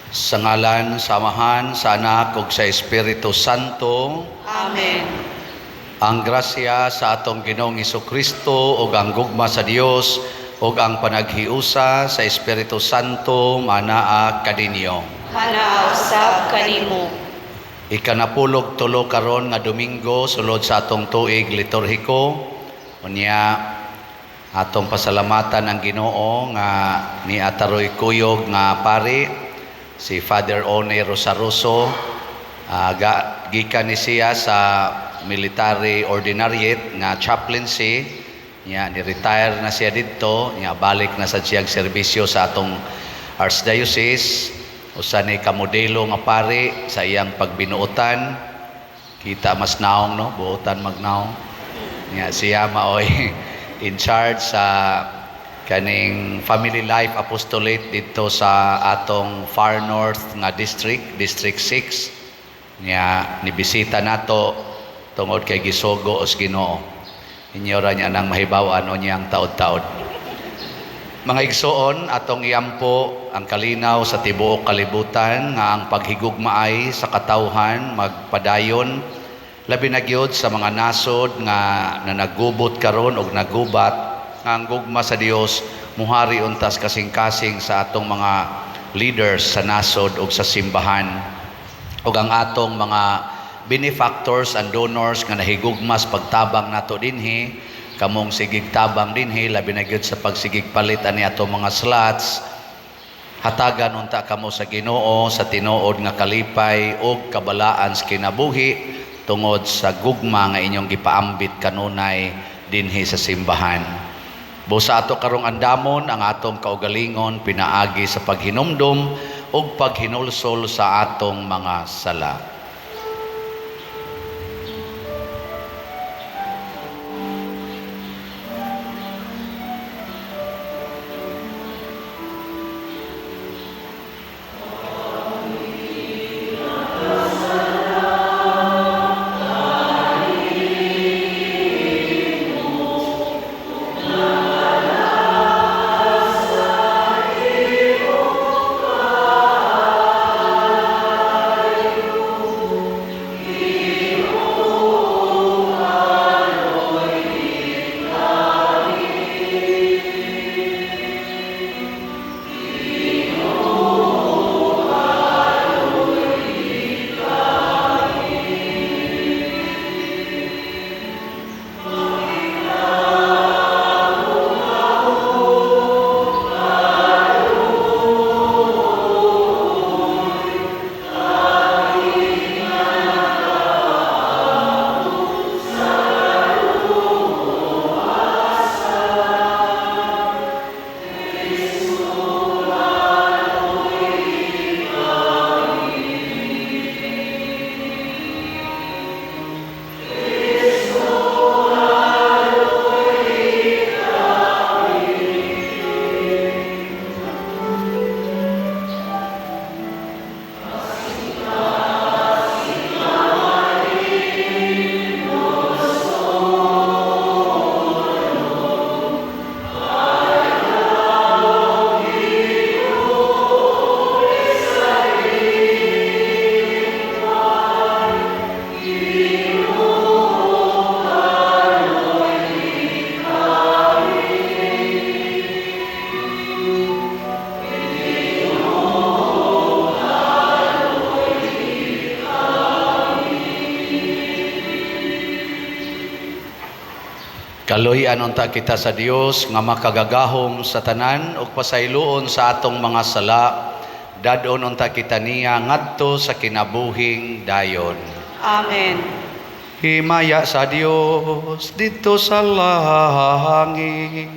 Sa ngalan, sa Amahan, sa Anak, ug sa Espiritu Santo. Amen. Ang grasya sa atong Ginoong Hesukristo ug ang gugma sa Dios ug ang panaghiusa sa Espiritu Santo manaa kaninyo. Hanausab kanimo. Ikanapulog tulo karon nga Domingo sulod sa atong tuig liturhiko. Unya atong pasalamatan ang Ginoo nga ni Ataroy Kuyog nga pari si Father One Rosaroso. Gikan ni siya sa military ordinariate nga chaplaincy nya ni-retire na siya dito nya balik na sa siyang serbisyo sa atong archdiocese usa ni kamodelo nga pari sa iyang pagbinuotan kita mas naong no buotan magnaong nya siya maoy in charge sa kaning family life apostolate dito sa atong far north nga district 6 nya nibisita nato tungod kay gisogo os Ginoo. Inyo ra niya nang mahibaw-an o niyang taod-taod. Mga igsoon, atong iyampo ang kalinaw sa tibuok kalibutan nga ang paghigugmaay sa katawhan magpadayon labi na gyud sa mga nasod nga nanagubot karon og nagubat nga ang gugma sa Dios muhari untas kasing-kasing sa atong mga leaders sa nasod ug sa simbahan ug ang atong mga benefactors and donors nga nahigugmas pagtabang nato dinhi kamong sigig tabang dinhi labi na gyud sa pagsigig palit ani ato mga slots hatagan unta kamo sa Ginoo sa tinuod nga kalipay ug kabalaan sa kinabuhi tungod sa gugma nga inyong gipaambit kanunay dinhi sa simbahan. Busa ato karong andamon ang atong kaugalingon pinaagi sa paghinumdum ug paghinulsol sa atong mga sala. Kaluyan unta kita sa Dios nga makagagahom sa tanan ug pasayloon sa atong mga sala. Dadon unta kita niya ngadto sa kinabuhing dayon. Amen. Himaya sa Dios dito sa langit.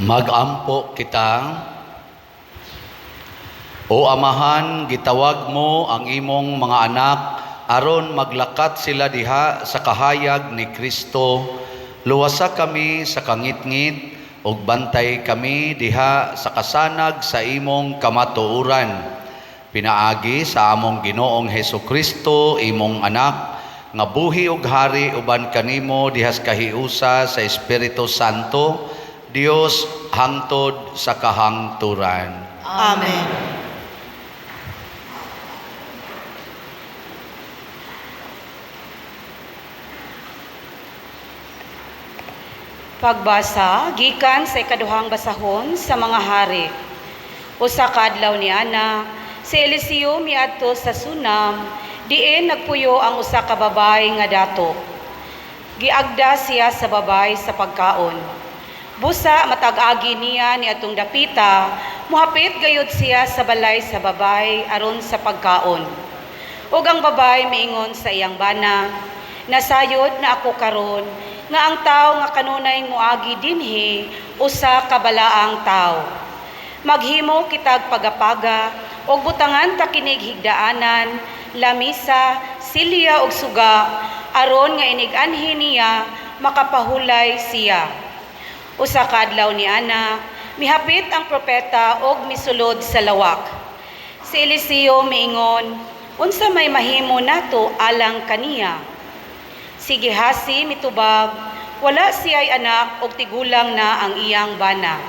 Magampo kita. O Amahan, gitawag mo ang imong mga anak aron maglakat sila diha sa kahayag ni Kristo. Luwasa kami sa kangitngit ug bantay kami diha sa kasanag sa imong kamatuoran. Pinaagi sa among Ginoong Hesukristo, imong anak, nga buhi ug hari uban kanimo dihas kahiusa sa Espiritu Santo, Dios hangtod sa kahangturan. Amen. Pagbasa gikan sa ikaduhang basahon sa mga hari. Usa ka adlaw ni Ana, si Eliseo miadto sa Sunam, diin nagpuyo ang usa ka babay nga dato. Giagda siya sa babay sa pagkaon. Busa matag-agi niya ni atong dapita, muhapit gayud siya sa balay sa babay aron sa pagkaon. Ug ang babay miingon sa iyang bana, nasayod na ako karon nga ang tao nga kanunay moagi dinhi usa ka balaang tao. Maghimo kitag pagapaga og butangan ta kinig higdaanan, lamisa, silya ug suga aron nga inig-anhi niya makapahulay siya. Usa ka adlaw ni Ana, mihapit ang propeta og misulod sa lawak. Si Eliseo miingon, unsa may mahimo nato alang kaniya? Si Gehasi mitubag, wala siya'y anak og tigulang na ang iyang bana.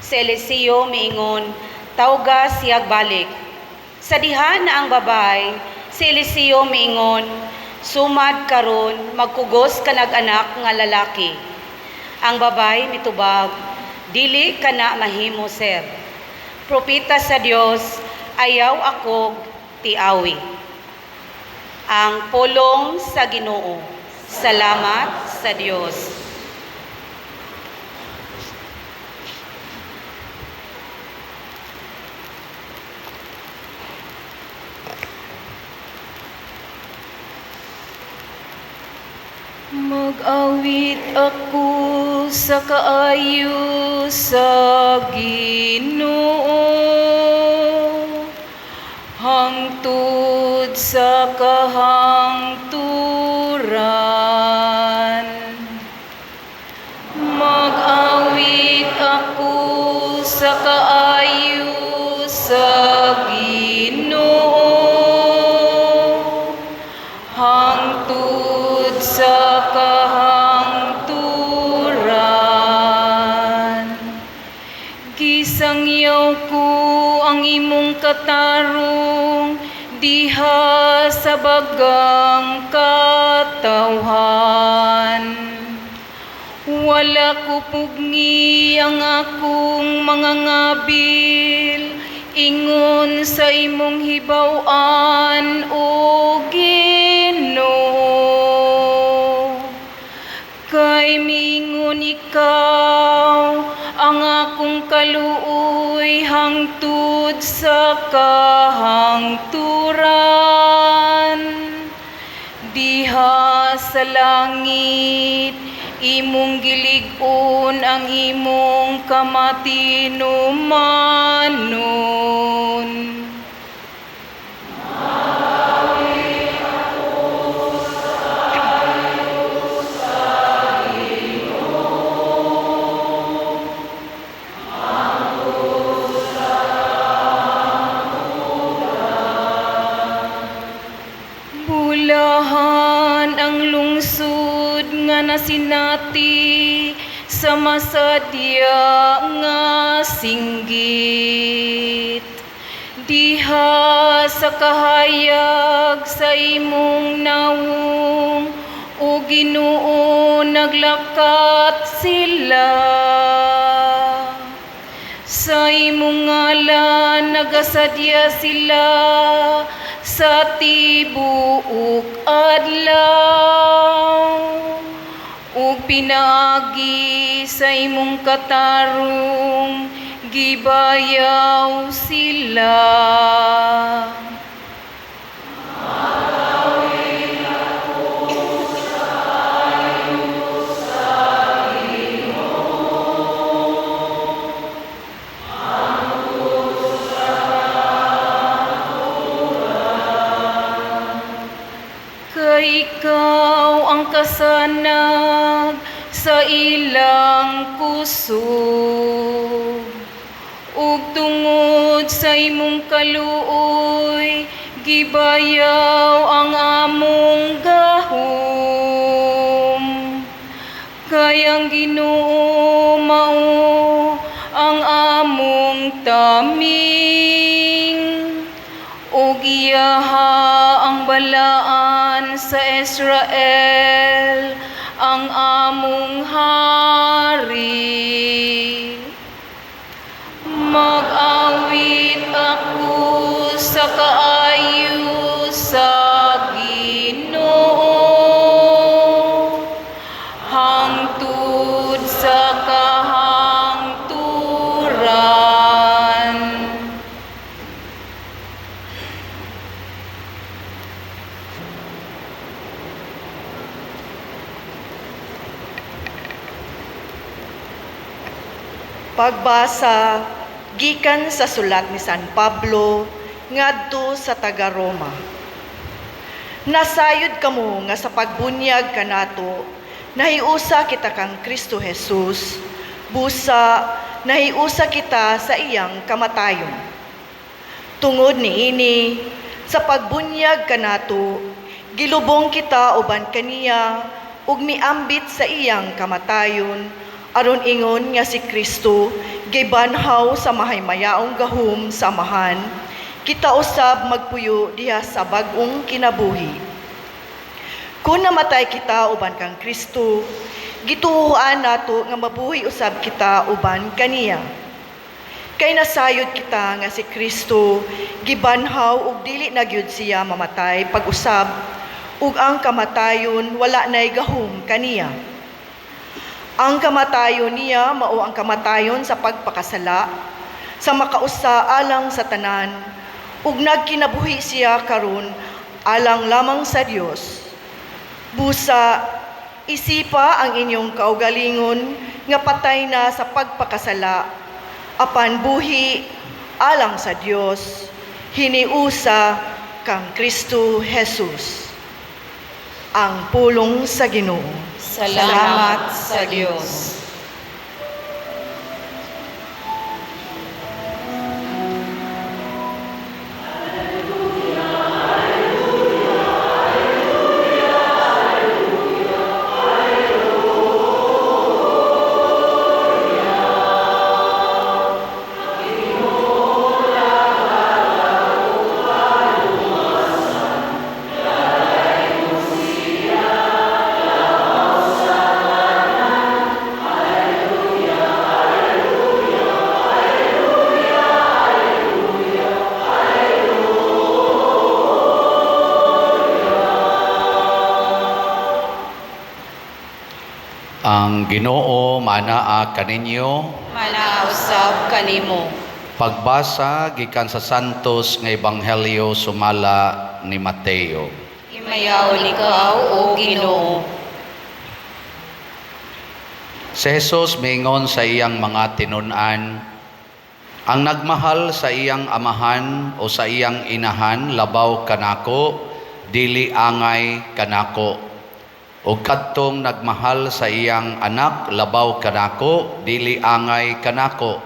Si Eliseo miingon, tawga siyag balik. Sa diha na ang babay, si Eliseo miingon, sumad karon magkugos ka nag-anak nga lalaki. Ang babay mitubag, dili ka na mahimo sir. Propita sa Dios, ayaw akog tiawi. Ang pulong sa Ginoo. Salamat sa Diyos. Mag-awit ako sa kaayo sa Ginoo, hangtod sa kahangturan. Mag-awit ako sa kaayo sa Ginoo, hangtod sa kahangturan. Gisangyaw ko ang imong katarong diha sa bagang katawhan. Wala ko pugni ang akong mga ngabil, ingon sa imong hibaw-an o Ginoo. Kay miingon ikaw ang akong kaluoy hangtod sa kahangturan. Diha sa langit imong gilig-on ang imong kamatinumanon. Bulahan ang lungsod nga nasinati sa masadya nga singgit. Diha sa kahayag sa imong nawong, o Ginoo naglakat sila. Sa imong ngalan nagasadya sila sa tibuok adlaw, ug pinaagi sa imong katarong gibayaw sila. kay ikaw ang kasanag sa ilang kusog. Ug tungod sa imong kaluoy, gibayaw ang among gahom. Kay ang Ginoo mao ang among taming, ug iyaha ang balaan sa Israel, ang among hari. Mag-awit ako sa kaayo sa Ginoo, hangtod sa kahangturan. Pagbasa gikan sa sulat ni San Pablo ngadto sa taga Roma. Nasayod kamo nga sa pagbunyag kanato nahiusa kita kang Kristo Jesus, busa nahiusa kita sa iyang kamatayon. Tungod niini sa pagbunyag kanato gilubong kita uban kaniya ug miambit sa iyang kamatayon, aron ingon nga si Kristo gibanhaw sa mahaymayaong gahom sa amahan, kita usab magpuyo diha sa bag-ong kinabuhi. Kung namatay kita uban kang Kristo, gituohan nato nga mabuhi usab kita uban kaniya. Kay nasayod kita nga si Kristo gibanhaw ug dili na gyud siya mamatay pag-usab, ug ang kamatayon wala nay gahom kaniya. Ang kamatayon niya mao ang kamatayon sa pagpakasala, sa makausa alang sa tanan, ug nagkinabuhi siya karon alang lamang sa Dios. Busa, isipa ang inyong kaugalingon nga patay na sa pagpakasala, apan buhi alang sa Dios, hiniusa kang Kristo Jesus. Ang pulong sa Ginoo. Salamat sa Diyos. Ang Ginoo manaa kaninyo. Manausab kanimo. Pagbasa gikan sa Santos nga Ebanghelyo sumala ni Mateo. Imayaw ikaw o Ginoo. Si Jesus mingon sa iyang mga tinun-an, ang nagmahal sa iyang amahan o sa iyang inahan labaw kanako, dili angay kanako. O kadtong nagmahal sa iyang anak labaw kanako, dili angay kanako.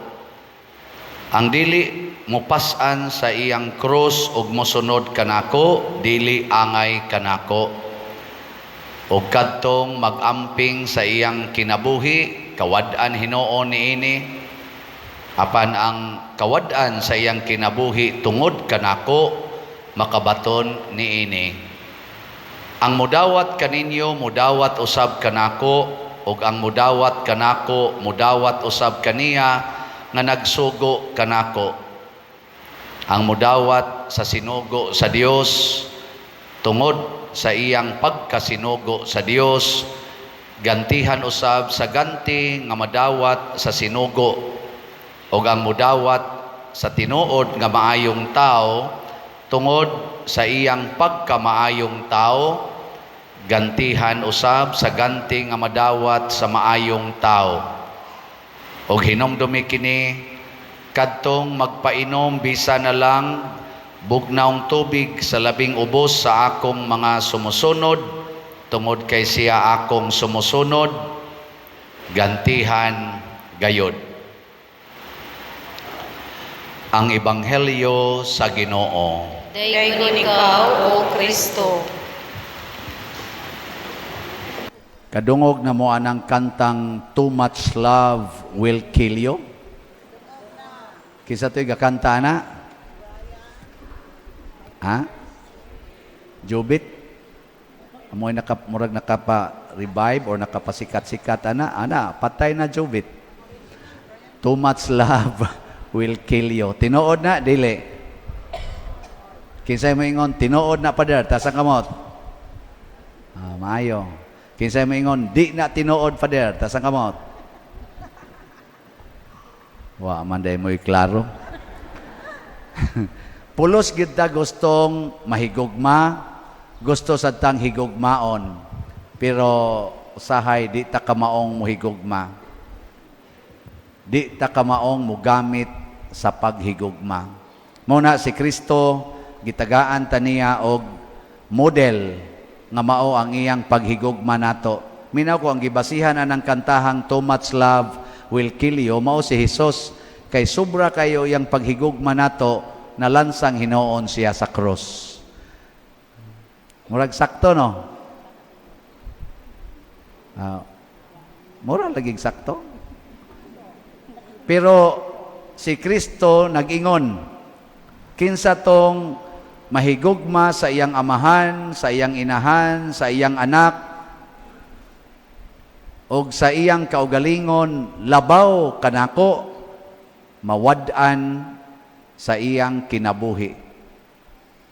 Ang dili mupas-an sa iyang krus ug mosunod kanako, dili angay kanako. O kadtong mag-amping sa iyang kinabuhi, kawad-an Hinoo niini. Apan ang kawad-an sa iyang kinabuhi tungod kanako, makabaton niini. Ang mudawat kaninyo, mudawat usab kanako, ug ang mudawat kanako, mudawat usab kaniya nga nagsugo kanako. Ang mudawat sa sinugo sa Dios, tungod sa iyang pagkasinugo sa Dios, gantihan usab sa ganti nga madawat sa sinugo, ug ang mudawat sa tinuod nga maayong tao, tungod sa iyang pagkamaayong tao, gantihan usab sa ganti nga madawat sa maayong tao. Og hinumdumi kini kadtong magpainom bisa na lang bugnaong tubig sa labing ubos sa akong mga sumusunod, tungod kay siya akong sumusunod, gantihan gayod. Ang Ebanghelyo sa Ginoo. Dayon ikaw, O Kristo. Kadungog na mo anang kantang Too Much Love Will Kill You. Kisa to'y gakanta na? Ha? Jubit? Amoy murag nakapa-revive or nakapasikat-sikat ana, patay na Jubit. Too much love will kill you. Tinuod na, dili. Kinsay mo ingon, tinuod na pader, tasang kamot. Maayo. Kinsay mo ingon, di na tinuod pader, tasang kamot. Wa, manday mo'y klaro. Pulos kita gustong mahigugma, gusto sa tang higugmaon, pero usahay di ta kamaong muhigugma. Di ta kamaong mugamit sa paghigugma. Muna si Kristo gitagaan ta niya og model nga mao ang iyang paghigugma nato. Minaw ko ang gibasihan anang kantahang Too Much Love Will Kill You, mao si Hesus, kay sobra kayo iyang paghigugma nato na lansang hinoon siya sa cross. Murag sakto, no? Murag laging sakto. Pero si Kristo nag-ingon, kinsa tong mahigugma sa iyang amahan, sa iyang inahan, sa iyang anak, o sa iyang kaugalingon, labaw kanako, mawad-an sa iyang kinabuhi.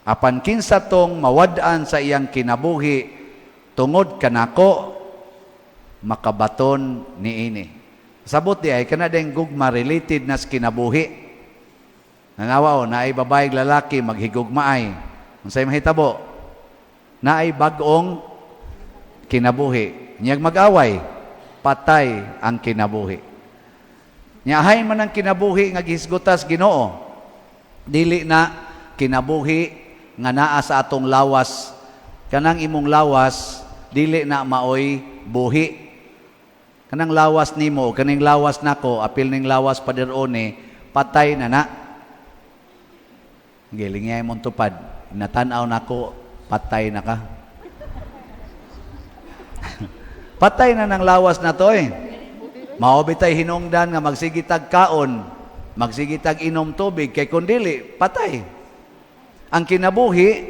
Apan kinsa tong mawad-an sa iyang kinabuhi, tungod kanako, makabaton niini. Sabot di ay kanadeng gugma related na sa kinabuhi. Nangawa na ay babae lalaki maghigugmaay. Unsay mahitabo? Na ay bagong kinabuhi. Niyag mag-away, patay ang kinabuhi. Nyahay man ang kinabuhi nga gihisgotas Ginoo. Dili na kinabuhi nga naa sa atong lawas. Kanang imong lawas dili na maoy buhi. Kanang lawas nimo, kaning lawas nako, apil ning lawas paderone, patay na na. Gilingay mong tupad, natanaw nako, patay na ka. Patay na ng lawas na to eh. Maobitay hinungdan nga magsigitag kaon, magsigitag inom tubig, kay kundili, patay. Ang kinabuhi,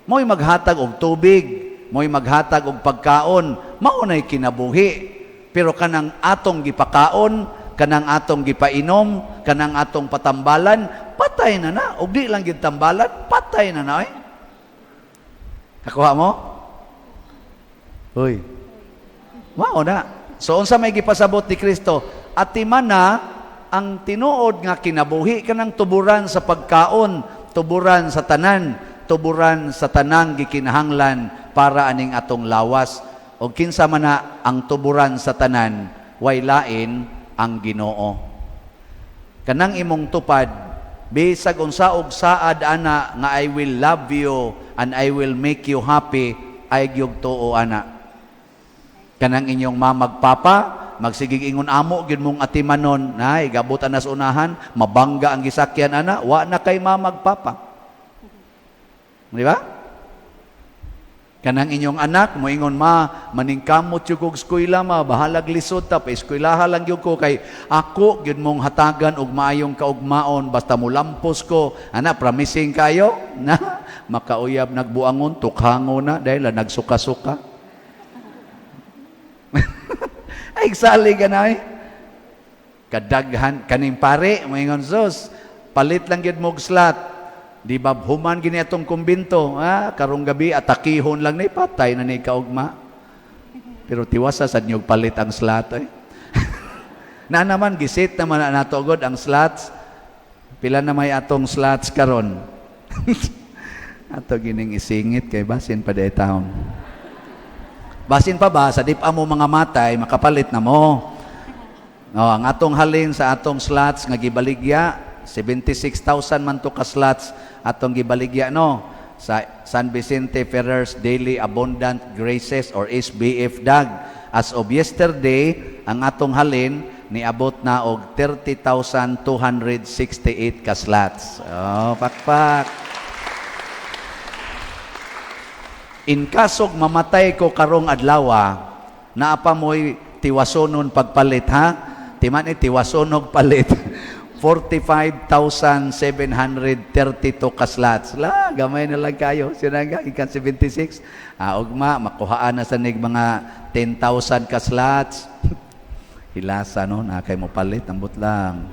mo'y maghatag og tubig, mo'y maghatag og pagkaon, maunay kinabuhi. Pero kanang atong gipakaon, kanang atong gipainom, kanang atong patambalan, patay na na. O di lang gitambalan, patay na na eh. Kakuha mo? Uy. Wow na. So, unsa may gipasabot ni Kristo? Ati man na, ang tinuod nga kinabuhi, kanang tuburan sa pagkaon, tuburan sa tanan, tuburan sa tanang gikinahanglan para aning atong lawas. O kinsa man na ang tuburan sa tanan, way lain ang Ginoo. Kanang imong tupad, bisag unsa og saad ana nga I will love you and I will make you happy, ay gyud tuo ana. Kanang inyong mamagpapa, magsigig ingon amo gyud mong atimanon, nay gabutan nas unahan, mabangga ang gisakyan ana, wa na kay mamagpapa. Di ba? Kanang inyong anak, moingon maningkamot yung kong eskwela bahalag lisod ta, pa eskwelaha lang yung ko, kay ako, yun mong hatagan og maayong kaugmaon, basta mulampos ko, promising kayo, na makauyab nagbuangon, tukhango na, dahil nagsuka-suka. Ay, sali ka na eh. Kadaghan, kaning pare, moingon sus, palit lang yun mong slot. Di ba human gini atong kumbinto, karong gabi atakihon lang ni patay na ni kaugma. Pero tiwasa sad niyog palit ang slot eh. Na naman gisit naman na nato god ang slots. Pila na may atong slots karon. Ato gining isingit kay basin pa day taon. Basin pa ba sa dip amo mga matay makapalit na mo. No, ang atong halin sa atong slots nga gibaligya 76,000 man to ka slots, atong gibaligya no sa San Vicente Ferrer's Daily Abundant Graces or SBF DAG. As of yesterday, ang atong halin niabot na og 30,268 ka slots. Oh, pakpak. In kasog mamatay ko karong adlaw, naa pa mo'y tiwasonon pagpalit ha? Timan tiwasonog palit. 45,732 ka slots. La, gamay na lang kayo. Sinangga, ikan 76. Ugma, makuhaan na sa mga 10,000 ka slots. Hilasa, no? Nakay mo palit. Ambot lang.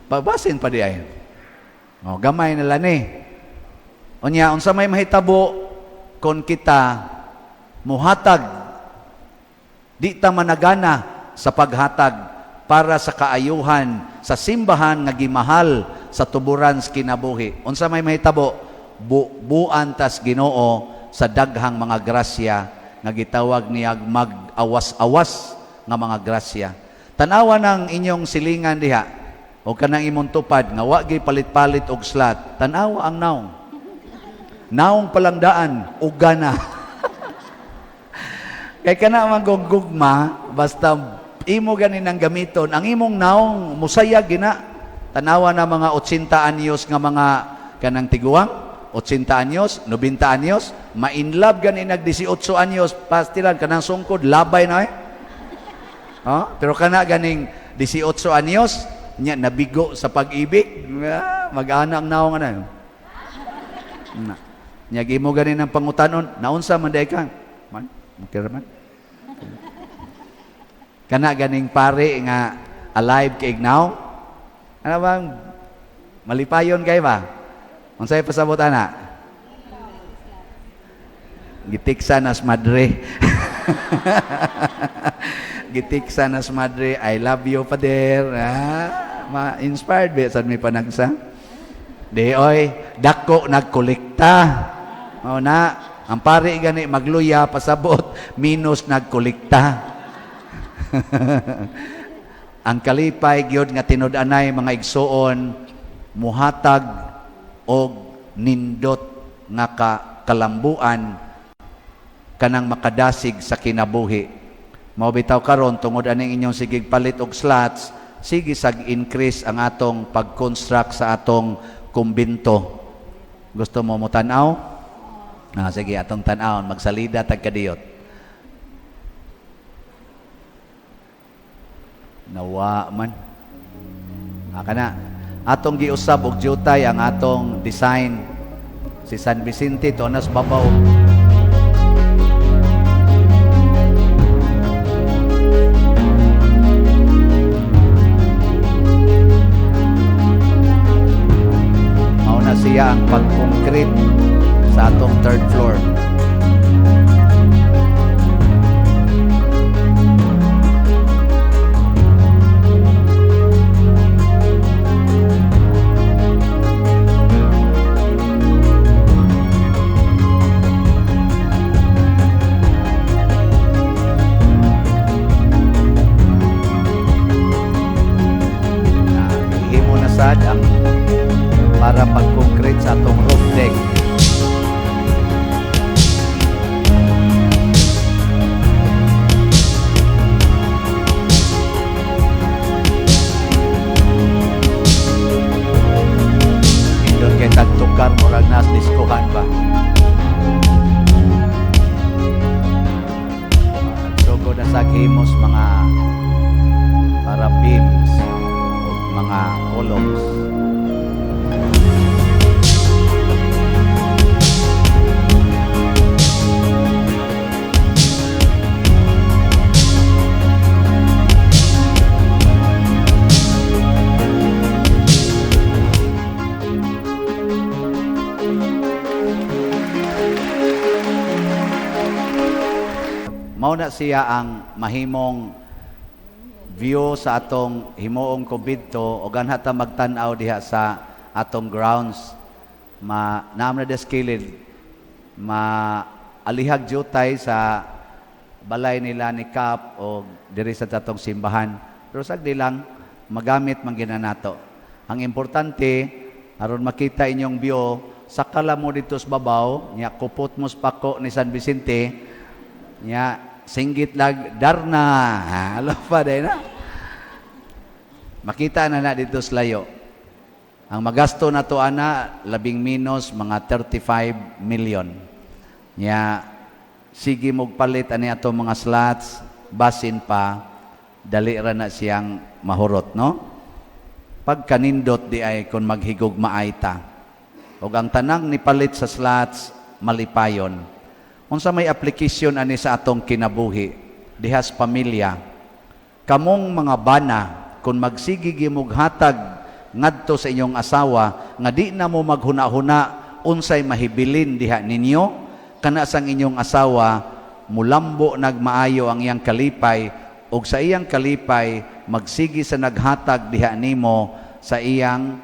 Babasin pa di ay. O, gamay na lang Unya, unsa may mahitabo kon kita muhatag di ta managana sa paghatag para sa kaayuhan sa simbahan nga gimahal sa tuburan sa kinabuhi. Unsa may mahitabo buan tas Ginoo sa daghang mga grasya nga gitawag niya mag-awas-awas nga mga grasya. Tanawa ng inyong silingan diha o kanang imong tupad nga wa gyud palit-palit og slot. Tanawa ang naong. Naong palangdaan, ugana. Kay kana man gugma, basta imo ganin ang gamiton, ang imong naong musayag gina. Tanawa na mga 80 anyos nga mga kanang tiguang, 80 anyos, 90 anyos, ma-inlove ganin nag 18 anyos, pastilan kanang sungkod, labay na pero kana ganing 18 anyos, nya nabigo sa pag-ibig, mag-ana ang naong ana. Nya gimo ganin ang pangutanon, naunsa man day ka? Man, mukira man. Kana ganing pare nga alive kay now. Ano bang malipayon kay ba? Unsay pasabot ana? Gitiksa nas madre. Gitiksa nas madre, I love you pader. Ma-inspired ba sad mi panagsa? Di oy, dako nagkolekta. O na, ang pare gani magluya pasabot, minus nagkolekta. Ang kalipay gyud nga tinud-anay mga igsoon muhatag og nindot nga kalambuan kanang makadasig sa kinabuhi. Mao bitaw karon tungod aning inyong sigig palit og slots, sige sag-increase ang atong pag-construct sa atong kumbinto. Gusto mo tan-aw? Sige, atong tan-awon, magsalida tag kadiyot. Nawa man. Kana. Atong giusab og jutay ang atong design. Si San Vicente to nas babaw. Mao na siya ang pag-concrete sa atong third floor. Ihimo na sad ang para pag-concrete sa atong roof deck. Tagtukar murag nas diskuhan ba. Nagsugod na sa himos mga para beams o mga columns. Mao na siya ang mahimong view sa atong himuong kubidto o ganha ta magtan-aw diha sa atong grounds. Naam na deskilid alihag jutay sa balay nila ni Kap o diri sa atong simbahan. Pero sagdi lang magamit man ginanato. Ang importante aron makita inyong view, sakala mo dito sa babaw, nya kupot mo sa pako ni San Vicente, nya singgit lag Darna. Alam pa day na. Makita na dito sa layo. Ang magasto na to ana, labing minus, mga 35 million. Nya, sige mogpalit ani ato mga slots, basin pa, dali ra na siyang mahurot, no? Pagkanindot di ay kung maghigugma ay ta. O ang tanang ni palit sa slots, malipayon. Unsa may application ani sa atong kinabuhi, dihas pamilya, kamong mga bana, kung magsigigi mughatag ngadto sa inyong asawa, nga di na mo maghuna-huna, unsay mahibilin diha ninyo, kana sang inyong asawa, mulambo nagmaayo ang iyang kalipay, ug sa iyang kalipay, magsigi sa naghatag diha nimo sa iyang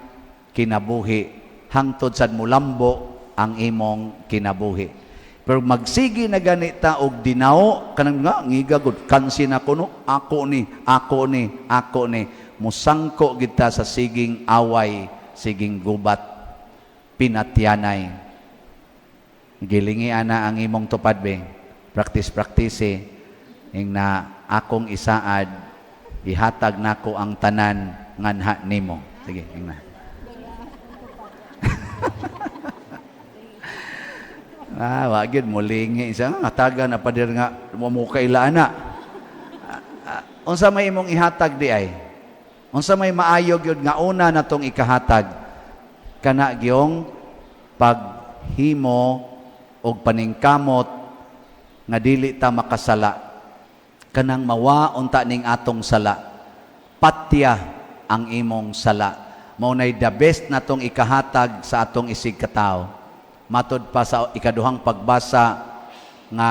kinabuhi, hangtod sad mulambo ang imong kinabuhi. Pero magsigi na ganita og dinaw, kanang nga ngigagod kansin ako no, ako ni musangko kita sa siging away, siging gubat, pinatyanay. Gilingi ana ang imong tupad be, practice ing na akong isaad, ihatag nako ang tanan nganha nimo. Sige, ing na. Wagid mulingi isa hatagan na padir nga mo kaila ana. Unsa may imong ihatag di ay? Unsa may maayog yun nga una natong ikahatag, kana gyong paghimo og paningkamot nga dili ta makasala, kanang mawa unta ning atong sala, patya ang imong sala. Maunay the best natong ikahatag sa atong isig katao. Matod pa sa ikaduhang pagbasa nga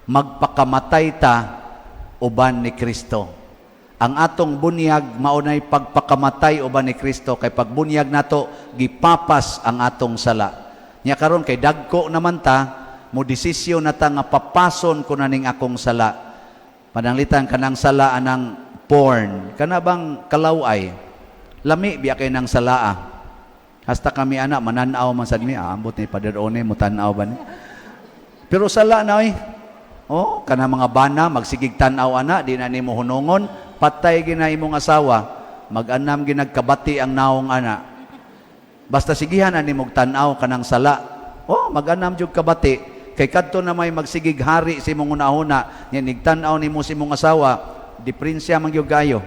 magpakamatay ta uban ni Kristo. Ang atong bunyag maunay pagpakamatay uban ni Kristo, kay pagbunyag nato gipapas ang atong sala. Nya karon kay dagko naman ta, mo desisyon na ta nga papason ko na ning akong sala. Pananglitan kanang sala anang porn, kana bang kalaway, lami biya kay nang salaa. Hasta kami anak mananaw man sad mi, ambot ni Padre One mo tan-aw ba ni. Pero sala na oy. Oh, kana mga bana magsigig tan-aw ana, di na nimo hunongon, patay gina imong asawa, mag-anam ginagkabati ang naong ana. Basta sigihan ani mog tan-aw kanang sala. Oh, mag-anam jud kabati. Kay kadto na may magsigig hari si imong una-una, nya nigtan-aw nimo si imong asawa, diferensya man gyud kayo.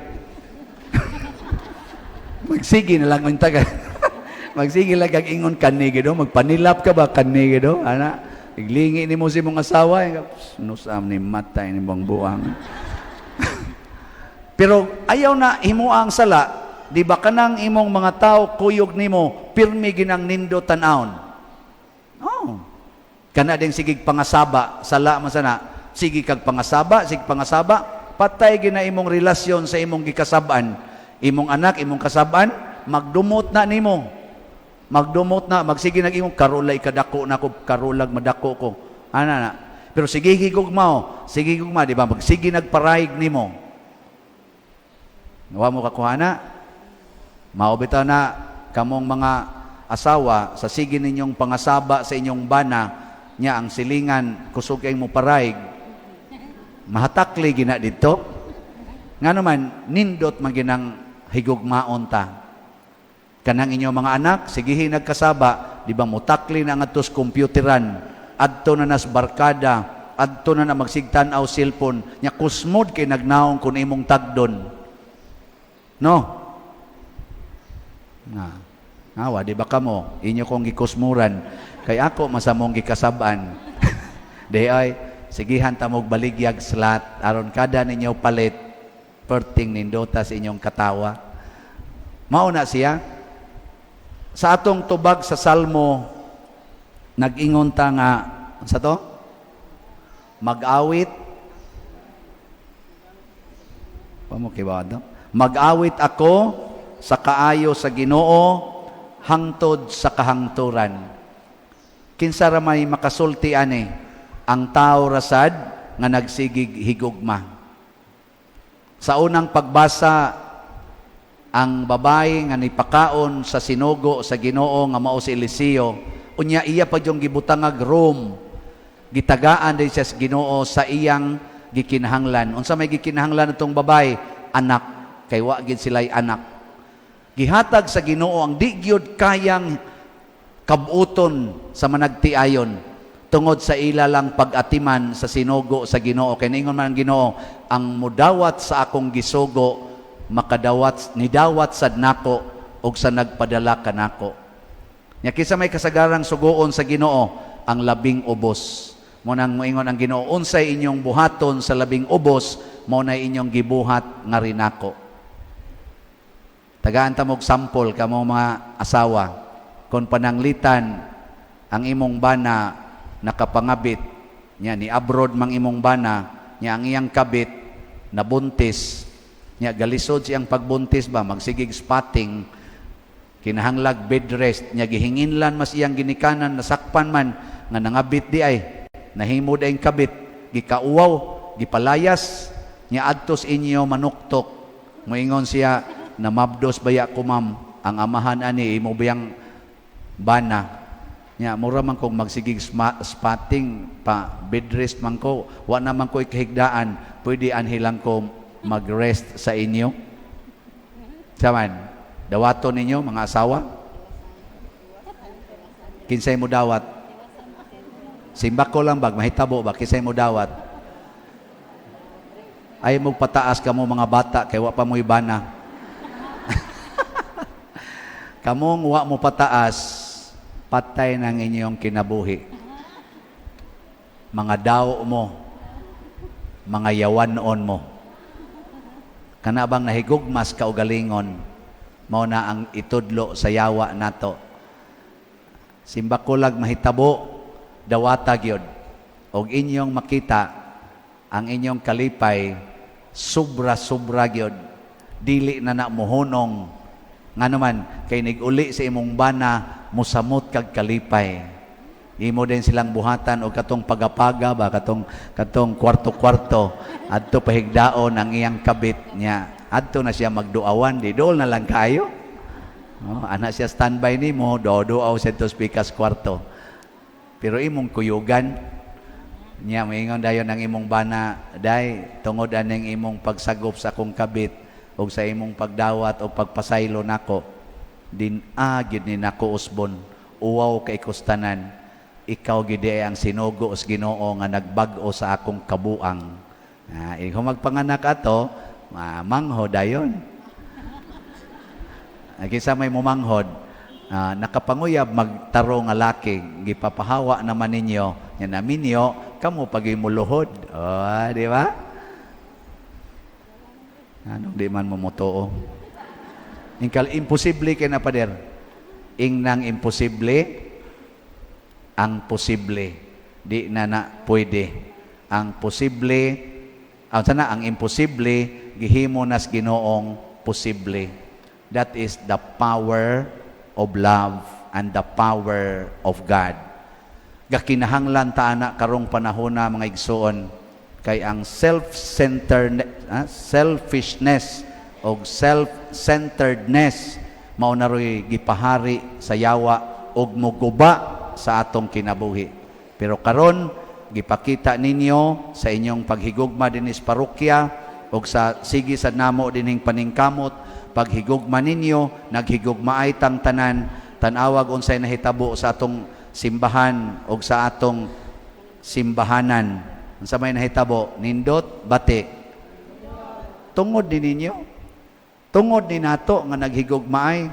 Magsigi na lang man taga. Magsige lang kag ingon kanigi do, magpanilap ka ba kanigi do, ana? Iglingi nimo si mong asawa, nusam ni matay ni mong buang. Pero ayaw na himo ang sala, di ba kanang imong mga tao kuyog nimo, pirmi ginang nindo tan-aon. Oh. Kana ding sigig pangasaba, sala man sana, sige kag pangasaba, patay gina imong relasyon sa imong gikasaban, imong anak, imong kasaban, magdumot na nimo. Magdumot na, magsige nag-imong karulay kadako na ko, karulag madako ko. Ana na. Pero sige gugma, di ba? Magsige nagparaig nimo. Nawa mo kakuhana? Maobita na kamong mga asawa sa sige ninyong pangasaba sa inyong bana, nya ang silingan kusog kay mo paraig. Mahatakli gina dito. Nga naman, nindot maginang higugmaon ta. Kanang inyong mga anak, sigihin nagkasaba, di ba mutakli na ang atos computeran, adto na nas barkada, adto na magsigtan aw cellphone, nya kusmod kay nagnaong kun imong tagdon. No? Nawa, di ba kamo, inyo kong gikusmuran, kay ako masamong gikasaban. Di ay, sigihan tamog baligyag slat, aron kada ninyo palit, perting nindota sa inyong katawa. Mauna siya, sa atong tubag sa Salmo, nag-ingon ta nga, sa to? Mag-awit. Pamukibado. Mag-awit ako sa kaayo sa Ginoo, hangtod sa kahangturan. Kinsa ra may makasulti ani, ang tao rasad nga nagsigig higugma. Sa unang pagbasa, ang babae nga nipakaon sa sinugo sa Ginoo nga mao si Eliseo, unya iya pa yung gibutangag room, gitagaan din siya sa Ginoo sa iyang gikinahanglan. Unsa may gikinahanglan itong babae? Anak, kay wa gid sila'y anak. Gihatag sa Ginoo ang di gyud kayang kabuton sa managtiayon tungod sa ila lang pag-atiman sa sinugo sa Ginoo. Kay niingon man ang Ginoo, ang mudawat sa akong gisugo nidawat sad nako og sa nagpadala kanako. Nya kisa may kasagarang sugoon sa Ginoo ang labing ubos. Mo nang moingon ang Ginoo, unsay inyong buhaton sa labing ubos, mo na inyong gibuhat nga rinako. Tagaan ta mog sample kamo mga asawa. Kung pananglitan ang imong bana nakapangabit, nya ni abroad mang imong bana, nya ang iyang kabit nabuntis, nya galisod siyang pagbuntis ba, magsigig spotting, kinahanglag bed rest, nya gihinginlan mas iyang ginikanan, nasakpan man, nga nangabit di ay, nahimod ay kabit, gikauwaw, gipalayas, nya adtos inyo manuktok, moingon siya, na mabdos baya ko ma'am, ang amahan ani, imo biyang bana, nya mura man kong magsigig spotting, pa bed rest man ko, wa naman ko ikahigdaan, pwede anhilang ko mag-rest sa inyo. Saman, dawaton ninyo mga asawa? Kinsay mo dawat? Simbak ko lang bag, mahitabo ba? Kinsay mo dawat? Ay mo pataas ka mo mga bata, kay wa pa mo ibana. Kamong wa mo pataas, patay ng inyong kinabuhi. Mga daw mo, mga yawanon mo. Kana bang nahigugmas kaugalingon, mao na ang itudlo sa yawa nato. Simbakulag mahitabo, dawata gyud. Og inyong makita ang inyong kalipay, sobra-sobra gyud. Dili na muhunong. Nga naman, kay niguli sa imong bana, musamot kag kalipay. Imo din silang buhatan o katong pagapaga ba, katong kwarto-kwarto, adto pahigdaon ang iyang kabit niya. Adto na siya magduawan, di dool na lang kayo. Anak siya standby nimo, do-duaw siya to pikas kwarto. Pero imong kuyugan, niya moingon dayon ang imong bana, day, tungod aning imong pagsagop sa akong kabit, o sa imong pagdawat o pagpasaylo nako, din agid ni nako usbon, uwaw kay kustanan. Ikaw gidi ang sinugo sa Ginoo nga nagbag-o sa akong kabuang. Kung magpanganak ato, manghod ayon. Kisa may mumanghod, nakapanguyab magtaro nga laki, gipapahawa naman ninyo, yan namin nyo, kamo pagimuluhod. Di ba? Anong di man mumutoo? Ingkal, imposible kay na pader. Ingnang imposible, ang posible. Di na pwede. Ang posible, ang imposible, gihimo nas Ginoong posible. That is the power of love and the power of God. Gakinahanglan ta ana karong panahon na mga igsoon, kay ang selfishness o self-centeredness mao na ro'y gipahari sa yawa og muguba sa atong kinabuhi. Pero karon gipakita ninyo sa inyong paghigugma dinis parokya og sa sige sa namo dinhing paningkamot, paghigugma ninyo, naghigugmaay tang tanan, tanawag unsay nahitabo sa atong simbahan og sa atong simbahanan. Unsa may nahitabo? Nindot, bati. Tungod ni ninyo. Tungod ni nato nga naghigugmaay,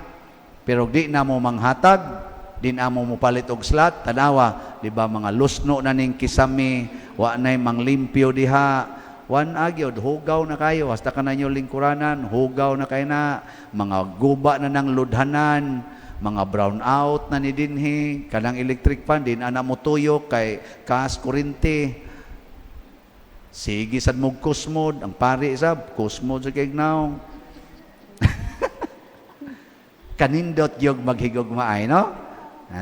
pero di na mo manghatag, din amo mo palit og slat, tanawa, di ba mga lusno na ning kisami, wa nay manglimpyo diha, wan agyod, hugaw na kayo, hasta ka na nyo lingkuranan, hugaw na kayo na, mga guba na ng ludhanan, mga brown out na ni dinhi, kanang electric fan, din ana mo tuyo, kay kas kurente, sige sad mog kusmod, ang pari sab, kusmod sa kignaw. Kanindot yung maghigugmaay, no?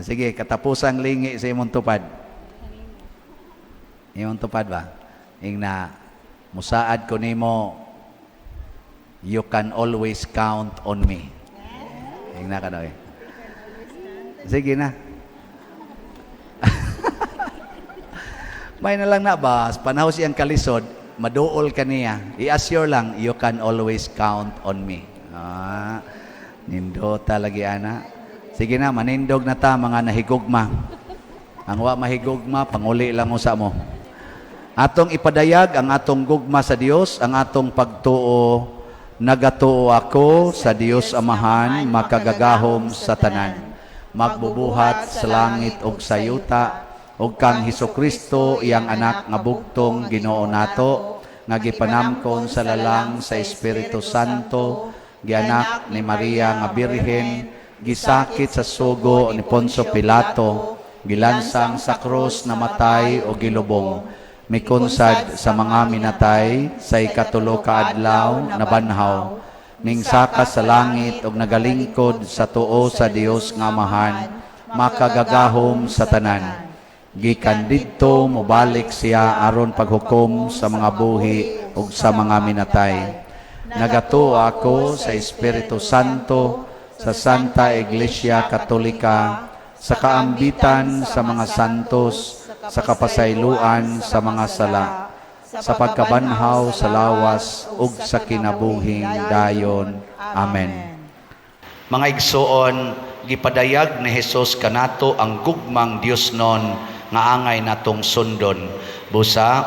Sige, katapusang lingi sa imong tupad. Imong tupad ba? Ing na, musaad ko nimo You can always count on me. Hingna ka daw eh. Sige na. May na lang na ba, panahon siyang kalisod, maduol ka niya. I-assure lang, you can always count on me. Nindota lagi ana. Sige na, manindog na ta mga nahigugma. Ang wa mahigugma, panguli lang mo sa mo. Atong ipadayag ang atong gugma sa Dios, ang atong pagtuo. Nagatuo ako sa Dios Amahan, makagagahom sa tanan. Magbubuhat sa langit ug sa yuta, ug kang Hesukristo iyang anak nga bugtong Ginoo nato, nga gipanamkon sa lalang sa Espiritu Santo, gianak ni Maria nga Birhen, gisakit sa sugo ni Poncio Pilato, gilansang sa krus namatay o gilubong, mikunsad sa mga minatay sa ikatulo ka adlaw na banhaw, mingsaka sa langit ug nagalingkod sa tuo sa Dios nga Amahan, makagagahom sa tanan. Gikan didto mobalik siya aron paghukom sa mga buhi ug sa mga minatay. Nagatuo ako sa Espiritu Santo, sa Santa Iglesia Katolika, sa kaambitan sa mga santos, sa kapasayloan sa mga sala, sa pagkabanhaw sa lawas ug sa kinabuhing dayon. Amen. Mga igsoon, gipadayag ni Jesus kanato ang gugmang Dios non nga angay natong sundon. Busa,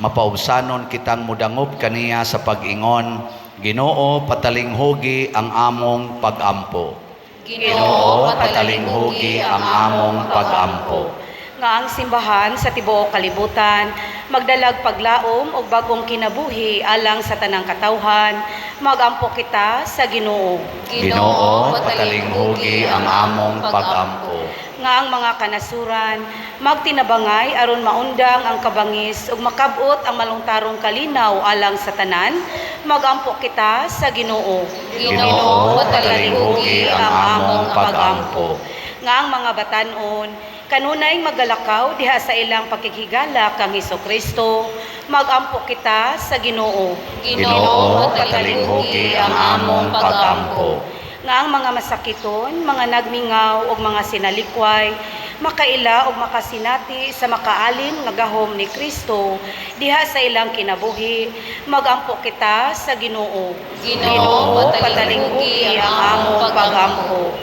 mapaubsanon kitang mudangob kaniya sa pag-ingon, Ginoo, patalinghugi ang among pag-ampo. Ginoo, patalinghugi ang among pag-ampo. Nga ang simbahan sa tibuok kalibutan, magdalag paglaom o bagong kinabuhi alang sa tanang katawhan, magampo kita sa Ginoo. Ginoo, patalinghugi ang among pag-ampo. Nga ang mga kanasuran, magtinabangay aron maundang ang kabangis ug makabot ang malungtarong kalinaw alang sa tanan, magampo kita sa Ginoo. Ginoo, patalinghugi ang among pag-ampo. Nga ang mga batanon, kanunay magalakaw diha sa ilang pakikigala kang Hesukristo, magampo kita sa Ginoo. Ginoo, patalinghugi ang among pag-ampo. Nga ang mga masakiton, mga nagmingaw ug mga sinalikway, makaila ug makasinati sa makaalin nga gahom ni Kristo diha sa ilang kinabuhi, magampo kita sa Ginoo. Ginoo, patalinghugi ang among pag-ampo.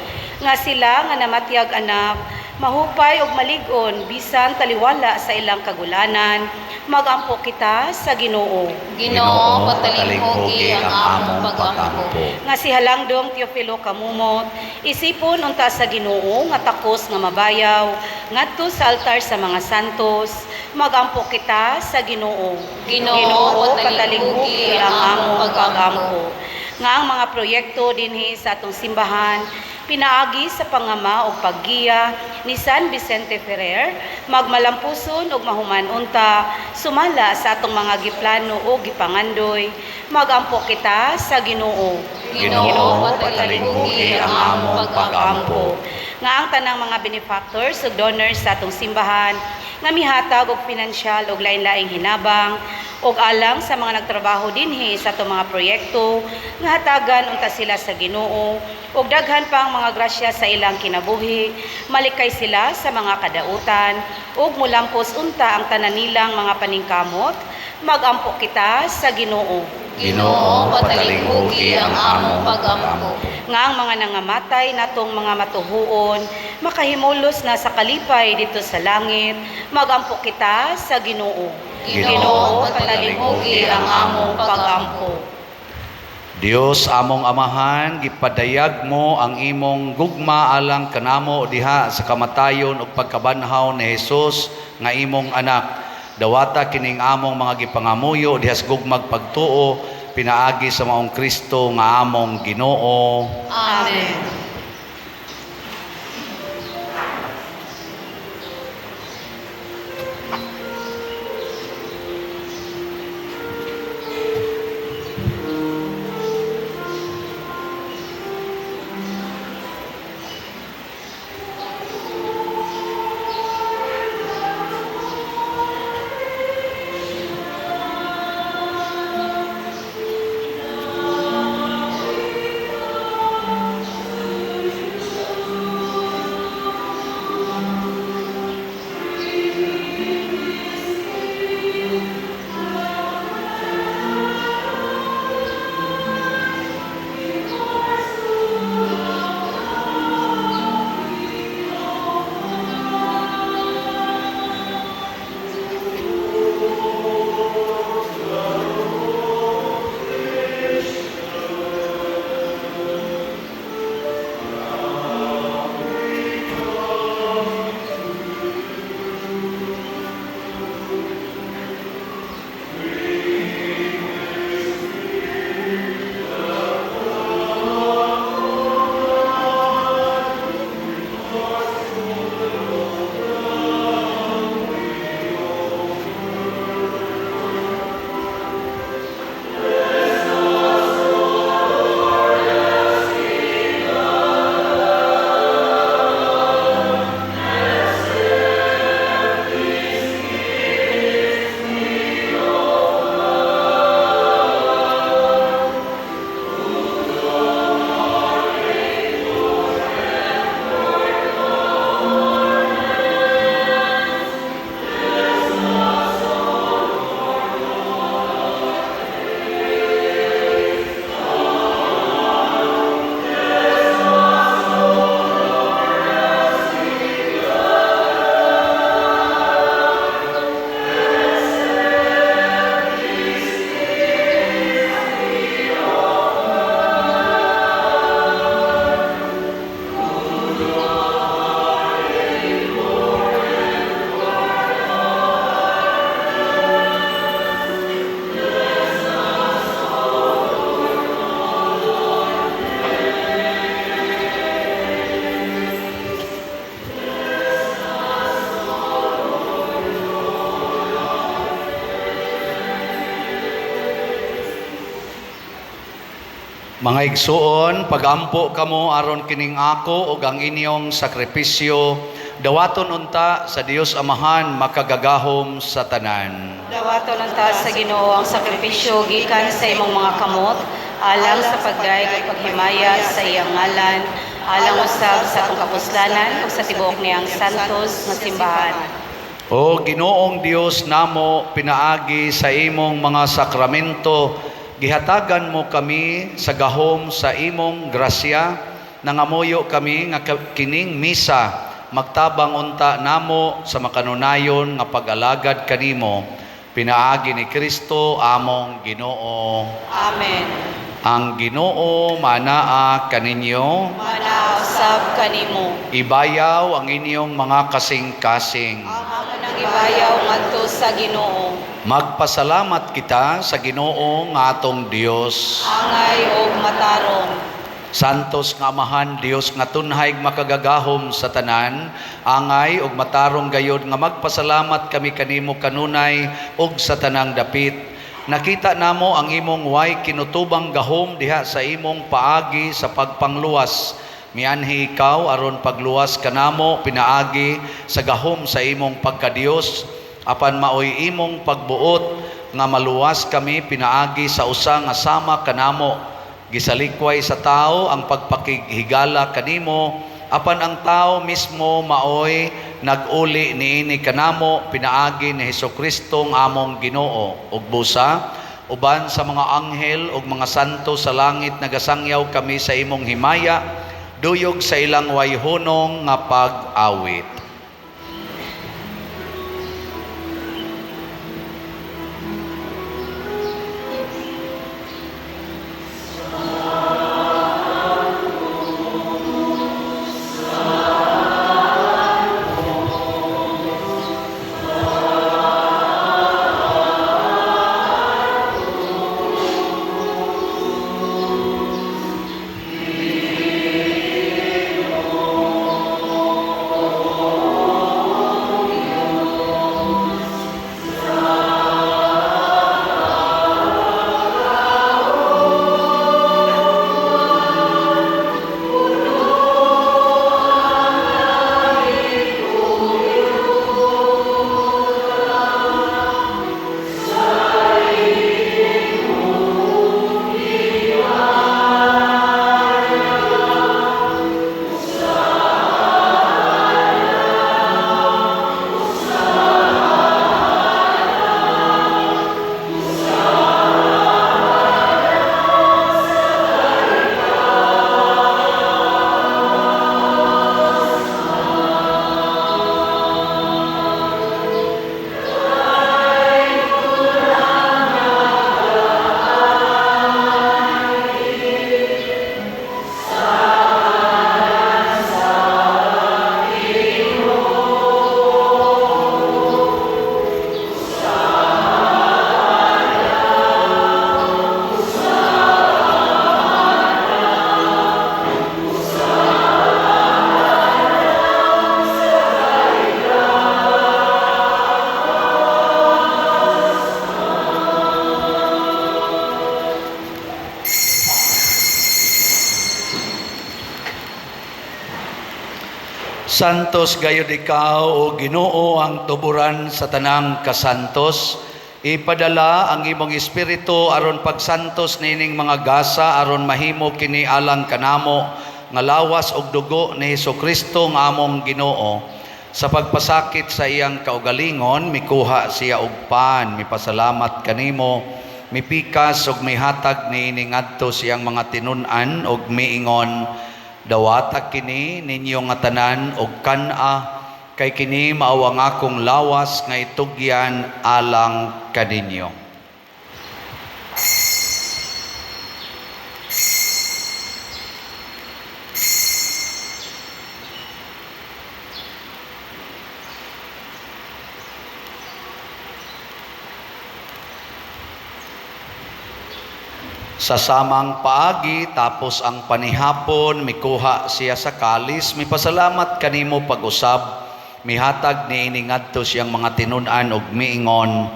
Nga sila nga namatyag anak, mahupay ug malig-on bisan taliwala sa ilang kagulanan, magampo kita sa Ginoo. Ginoo, patalinghugi ang among pag-ampo. Nga si Halangdong Teofilo Kamumot, isipon unta sa Ginoo nga takos nga mabayaw ngadto sa altar sa mga santos, magampo kita sa Ginoo. Ginoo, patalinghugi ang among pag-ampo. Nga ang mga proyekto dinhi sa atong simbahan, pinaagi sa pangama o paggiya ni San Vicente Ferrer, magmalampuson o mahuman unta, sumala sa atong mga giplano o gipangandoy, magampo kita sa Ginoo. Ginoo, patalinghugi ang among pag-ampo. Nga ang tanang mga benefactors ug donors sa atong simbahan, nga mihatag og pinansyal ug lain-laing hinabang, ug alang sa mga nagtrabaho dinhi sa atong mga proyekto, nga hatagan unta sila sa Ginoo, ug daghan pang mga grasya sa ilang kinabuhi, malikay sila sa mga kadautan, ug mulampos unta ang tanan nilang mga paningkamot, magampo kita sa Ginoo. Ginoo, patalinghugi ang among pag-ampo. Nga ang mga nangamatay natong mga matuhuon, makahimulos na sa kalipay dito sa langit, magampo kita sa Ginoo. Ginoo, patalinghugi ang among pag-ampo. Dios among Amahan, gipadayag mo ang imong gugma alang kanamo diha sa kamatayon ug pagkabanhaw ni Hesus nga imong anak. Dawata kining among mga gipangamuyo diha sa gugmag pagtuo, pinaagi sa maong Kristo nga among Ginoo. Amen. Mga igsuon, pagampo kamo aron kining ako ug ang inyong sakripisyo, dawaton unta sa Dios Amahan makagagahom sa tanan. Dawaton unta sa Ginoo ang sakripisyo gikan sa imong mga kamot, alang sa pagdayeg ug paghimaya sa iyang ngalan, alang usab sa atong kapuslanan ug sa tibuok niyang santos nga simbahan. O Ginoong Dios namo, pinaagi sa imong mga sakramento, gihatagan mo kami sa gahom sa imong grasya, nangamuyo kami nga kining misa magtabang unta namo sa makanunayon nga pag-alagad kanimo, pinaagi ni Kristo among Ginoo. Amen. Ang Ginoo manaa kaninyo, Manausab kanimo. ibayaw ang inyong mga kasing-kasing. Amo nang ibayaw ngadto sa Ginoo. Magpasalamat kita sa Ginoo nga atong Dios. Angay ug matarong. Santos nga Amahan Dios nga tunhay makagagahom sa tanan, angay ug matarong gayod nga magpasalamat kami kanimo kanunay ug sa tanang dapit. Nakita namo ang imong way kinutubang gahom diha sa imong paagi sa pagpangluwas. Mianhi ikaw aron pagluwas kanamo pinaagi sa gahom sa imong pagkadios, apan maoy imong pagbuot nga maluwas kami pinaagi sa usa nga sama kanamo. Gisalikway sa tao ang pagpakighigala kanimo, apan ang tao mismo maoy nag-uli niini kanamo pinaagi ni Hesukristo nga among Ginoo. Ug busa uban sa mga anghel ug mga santo sa langit nagasangyaw kami sa imong himaya, duyog sa ilang wayhunong nga pag-awit. Santos gayud ikaw o Ginoo ang tuburan sa tanang kasantos. Ipadala ang imong espiritu aron pagsantos nining mga gasa aron mahimo kini alang kanamo nga lawas og dugo ni Hesukristo nga among Ginoo. Sa pagpasakit sa iyang kaugalingon mikuha siya og pan, mipasalamat kanimo, mipikas ug mihatag niini ngadto siyang mga tinun-an ug miingon, dawata kini ninyo nga tanan og kan-a, kay kini mao ang akong lawas nga itugyan alang kaninyo. Sa samang paagi tapos ang panihapon mikuha siya sa kalis, mipasalamat kanimo pag-usab, mihatag niini ngadto siyang mga tinun-an og miingon,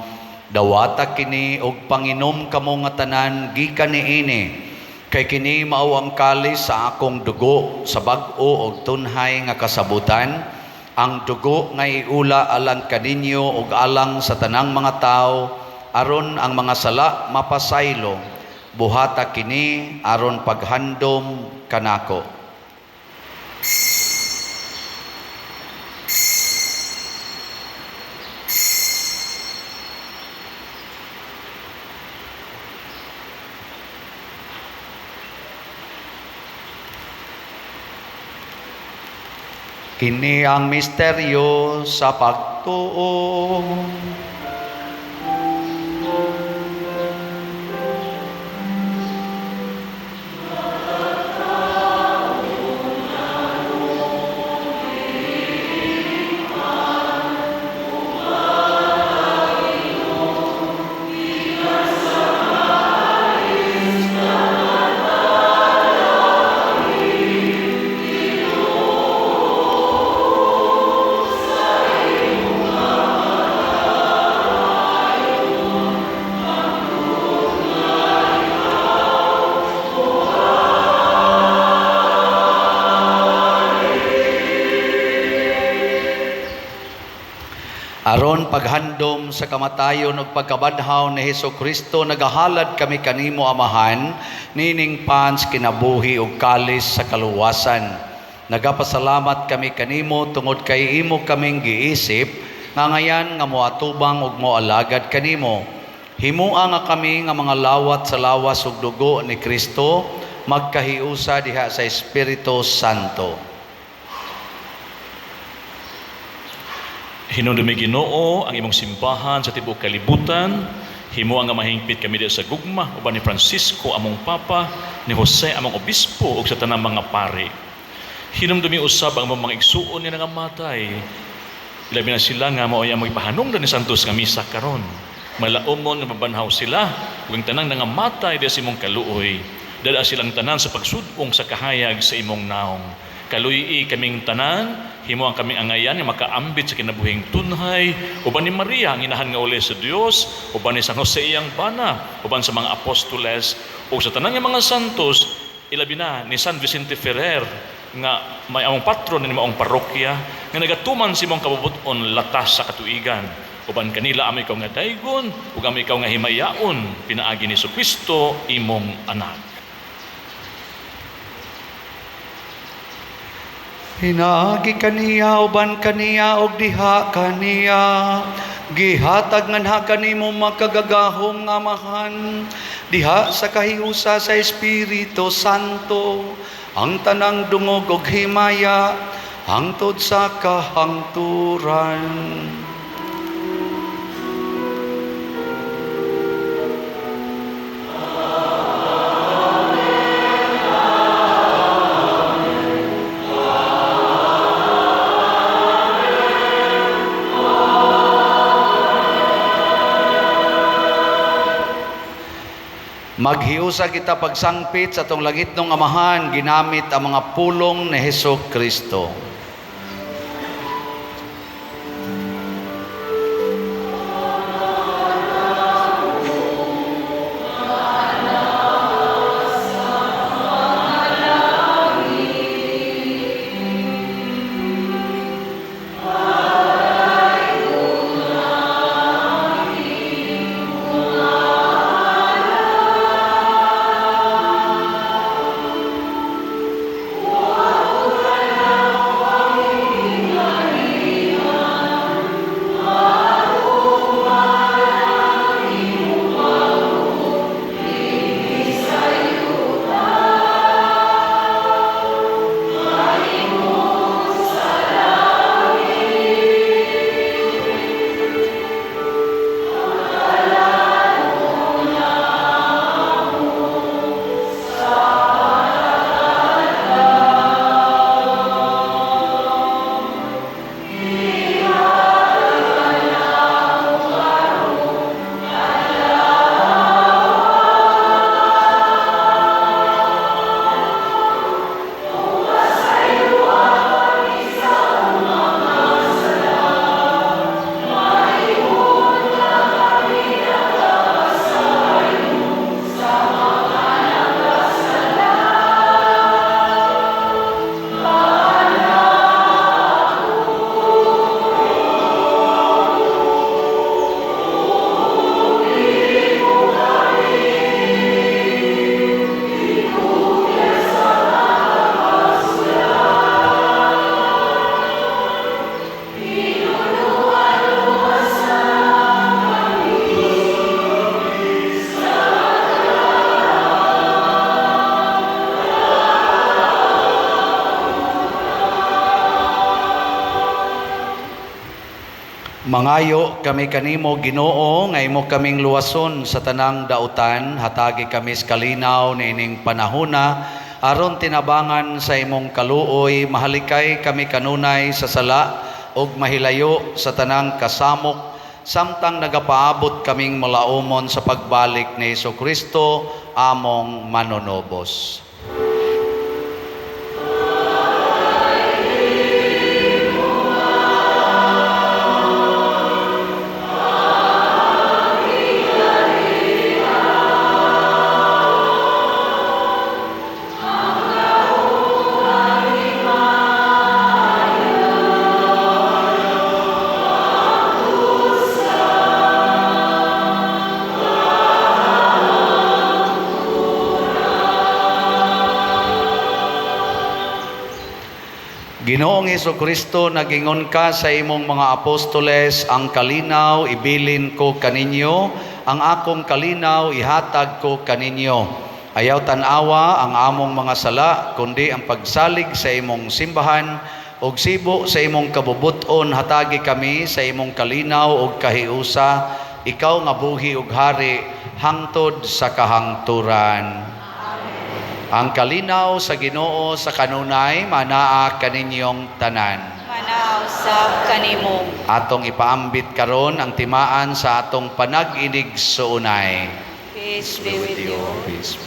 dawata kini og panginom kamo nga tanan gikan niini, Kay kini mao ang kalis sa akong dugo sa bag-o og tunhay nga kasabutan, ang dugo nga iula alang kaninyo ug alang sa tanang mga tao, aron ang mga sala mapasaylo. Buhata kini aron paghandom kanako. Kini ang misteryo sa pagtuo. Aron paghandom sa kamatayon ug pagkabadhaw ni Hesukristo, nagahalad kami kanimo Amahan, nining pans kinabuhi ug kalis sa kaluwasan. Nagapasalamat kami kanimo tungod kay imo kaming giisip, nga ngayan nga moatubang ug moalagad kanimo. Himua nga kami nga mga lawat sa lawas ug dugo ni Kristo, magkahiusa diha sa Espiritu Santo. Hinumdumi Ginoo ang imong simbahan sa tibuok kalibutan. Himo nga mahingpit kami diha sa gugma uban ni Francisco among Papa, ni Jose among Obispo ug sa tanang mga pari. Hinumdumi usab ang mga igsuon ni nangamatay. Labi na sila nga mao ang magpahanungdan ni Santos nga misa karon. Malaumon nga mabanhaw sila ug ang tanang nangamatay diha sa imong kaluoy. Dala silang tanan sa pagsudong sa kahayag sa imong naong. Kaluyi kaming tanan, himo ang kaming angayan nga makaambit sa kinabuhing tunhay, uban ni Maria ang inahan nga uli sa Dios, uban ni San Jose iyang bana, uban sa mga apostoles, ug sa tanan nga mga santos, ilabi na ni San Vicente Ferrer nga may among patron ni maong parokya nga nagatuman si imong kabubuton latas sa katuigan. Uban kanila amo ikaw nga daygon, ug amo ikaw nga himayaon, pinaagi ni Jesucristo imong anak. Hinaagi kaniya uban kaniya og diha kaniya, gihatag nganha kanimo makagagahom nga Amahan, diha sa kahiusa sa Espiritu Santo, ang tanang dungog og himaya hangtod sa kahangturan. Maghiusa kita pagsangpit sa atong langitnong Amahan, ginamit ang mga pulong ni Hesukristo. Mangayo kami kanimo Ginoo nga imo kaming luwason sa tanang dautan, hatagi kami sa kalinaw niining panahona aron tinabangan sa imong kaluoy, mahalikay kami kanunay sa sala ug mahilayo sa tanang kasamok samtang nagapaabot kaming malaumon sa pagbalik ni Jesucristo among manonobos. Ginoong Jesucristo, nagingon ka sa imong mga apostoles, ang kalinaw ibilin ko kaninyo, ang akong kalinaw ihatag ko kaninyo. Ayaw tanawa ang among mga sala, kundi ang pagsalig sa imong simbahan, ug sibo sa imong kabubuton hatagi kami sa imong kalinaw ug kahiusa, ikaw nga buhi ug hari, hangtod sa kahangturan. Ang kalinaw sa Ginoo sa kanunay manaa kaninyong tanan. Manausab kanimo. Atong ipaambit karon ang timaan sa atong panag-inig sa unay. Peace be with you. Peace.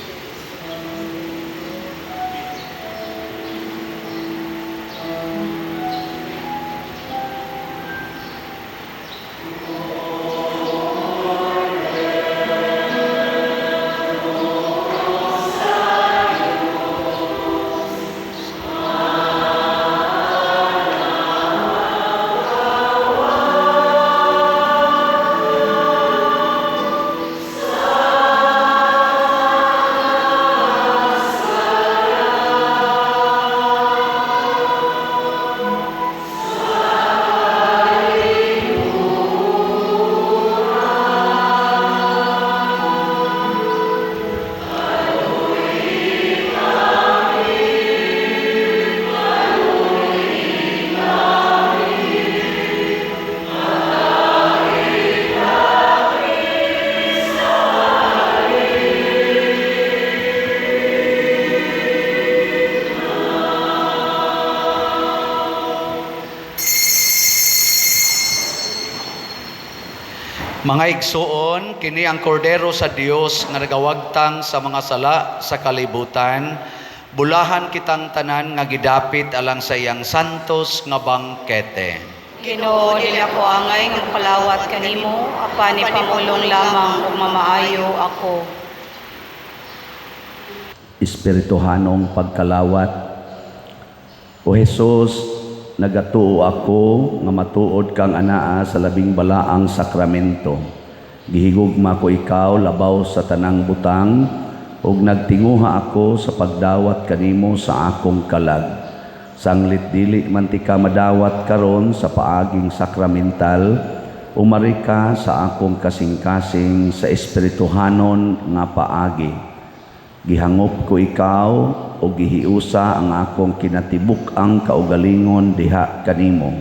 Mga igsuon, kini ang kordero sa Dios nga nagawagtang sa mga sala sa kalibutan. Bulahan kitang tanan nga gidapit alang sa iyang santos nga bangkete. Ginoo, dili ako angay nga palawat kanimo, apan ipamulong lamang ug mamaayo ako. Espirituhanong pagkalawat. O Jesus, nagatuo ako nga matuod kang anaa sa labing balaang sakramento. Gihigugma ko ikaw labaw sa tanang butang ug nagtinguha ako sa pagdawat kanimo sa akong kalag. Sanglit dili man ti ka madawat karon sa paaging sakramental, umari ka sa akong kasing-kasing sa espirituhanon nga paagi. Gihangop ko ikaw o gihiusa ang akong kinatibuk ang kaugalingon diha kanimo.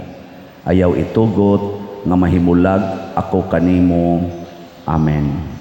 Ayaw itugot nga mahimulag ako kanimo. Amen.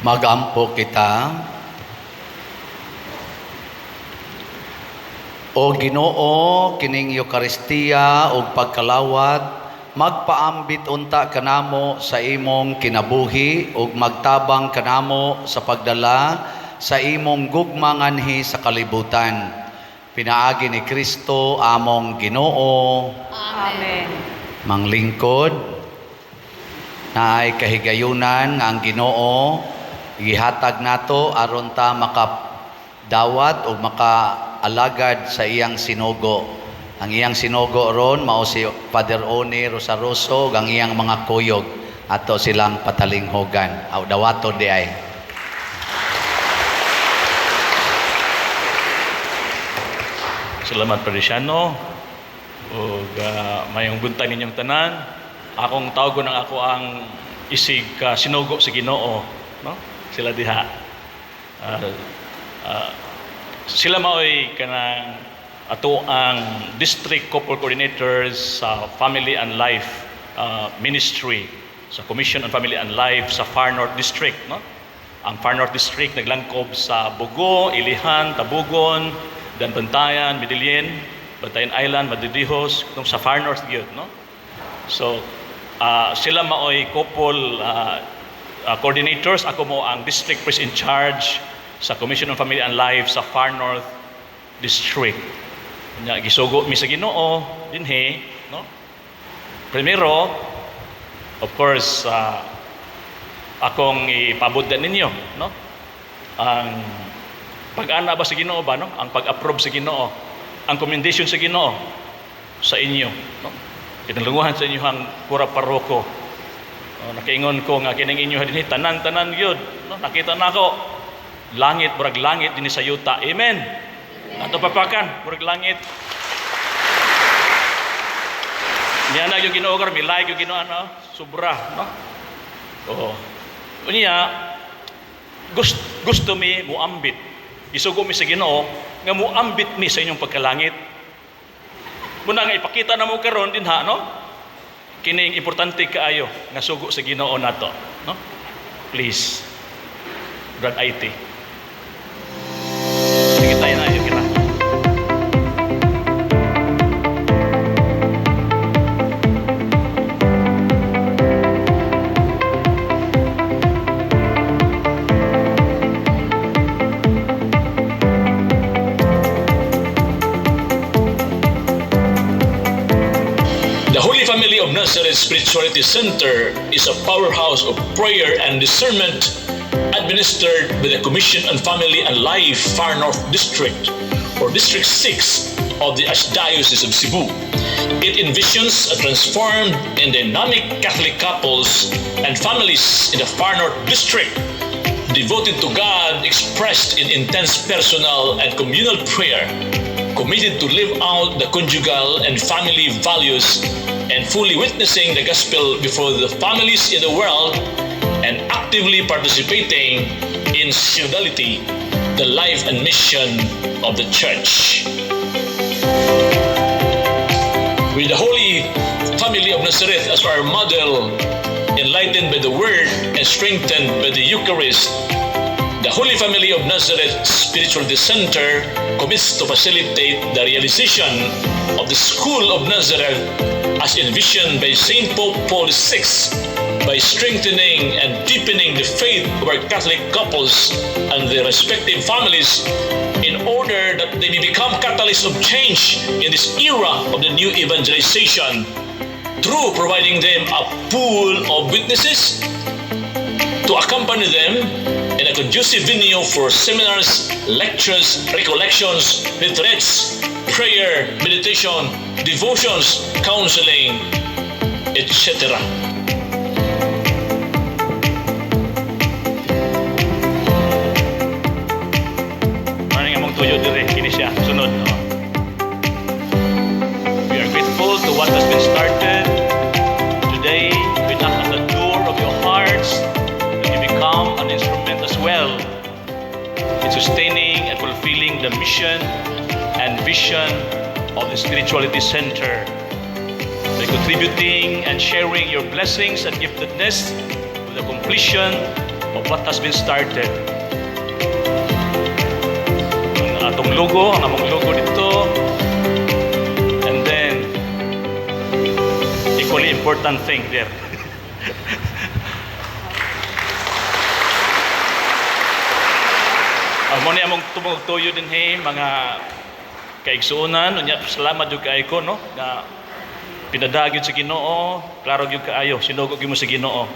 Magampo kita. O Ginoo, kining Eucharistia ug pagkalawat, magpaambit unta kanamo sa imong kinabuhi ug magtabang kanamo sa pagdala sa imong gugma nganhi sa kalibutan. Pinaagi ni Kristo among Ginoo. Amen. Manglingkod, naay kahigayunan nga ang Ginoo gihatag nato aron ta makadawat o makaalagad sa iyang sinugo. Ang iyang sinugo ron mao si Father Oni Rosaroso, ang iyang mga kuyog ato silang patalinghogan. Aw dawato di ay. Salamat Parisiano. Ug mayong buntag ninyong tanan. Akong tawgon ang ako ang isig sinugo sa Ginoo, no? Sila diha. Sila maoy kanang ato ang district couple coordinators sa Family and Life Ministry, sa Commission on Family and Life sa Far North District, no? Ang Far North District naglangkob sa Bugo, Ilihan, Tabugon, Bantayan, Medellin, Bantayan Island, Madridijos, kung sa Far North gyud, no? So sila maoy couple coordinators. Ako mo ang district priest in charge sa Commission on Family and Life sa Far North District. Nya gisugo mi sa Ginoo dinhi, no? Primero, of course, akong ipabuddan ninyo, no? Ang pag-ana ba sa Ginoo ba, no? Ang pag-approve sa Ginoo, ang commendation sa Ginoo sa inyo, no? Kinalunguhan sa inyo ang pura paroko. Nakaingon ko nga kining inyo dinhi tanan-tanan gyud, no? Nakita nako langit, murag langit dinhi sa yuta. Amen. Ato papakan, murag langit. Niya na yung Ginoo kar milay yung Ginoo ano, sobra, no? Oh. Unya gusto mi muambit. Isugo mi sa Ginoo nga muambit mi sa inyong pagkalangit. Muna nga ipakita na mo karon dinha, no? Kining importante kaayo nga sugo sa Ginoo nato, no? Please. Brad IT. Sige tayo na yung kita. The Holy Family of Nazareth Spirituality Center is a powerhouse of prayer and discernment administered by the Commission on Family and Life Far North District or District 6 of the Archdiocese of Cebu. It envisions a transformed and dynamic Catholic couples and families in the Far North District devoted to God, expressed in intense personal and communal prayer, committed to live out the conjugal and family values and fully witnessing the gospel before the families in the world and actively participating in synodality, the life and mission of the Church. With the Holy Family of Nazareth as our model, enlightened by the Word and strengthened by the Eucharist, the Holy Family of Nazareth Spirituality Center commits to facilitate the realization of the School of Nazareth as envisioned by St. Pope Paul VI by strengthening and deepening the faith of our Catholic couples and their respective families in order that they may become catalysts of change in this era of the new evangelization through providing them a pool of witnesses to accompany them in a conducive venue for seminars, lectures, recollections, retreats, prayer, meditation, devotions, counseling, etc. Ano nga mong tuyo dire kini siya sunod, no? We are grateful to what has been started today. We knock on the door of your hearts. Become an instrument as well in sustaining and fulfilling the mission and vision of the Spirituality Center by contributing and sharing your blessings and giftedness with the completion of what has been started. Ang atong logo, ang among logo dito. And then, equally important thing there. Amo ni among tumog tuyo din mga kaigsuonan, unya salamat jud kay ko no nga pinadagid sa Ginoo, klaro gyud kaayo, sinugod gyud mo sa Ginoo.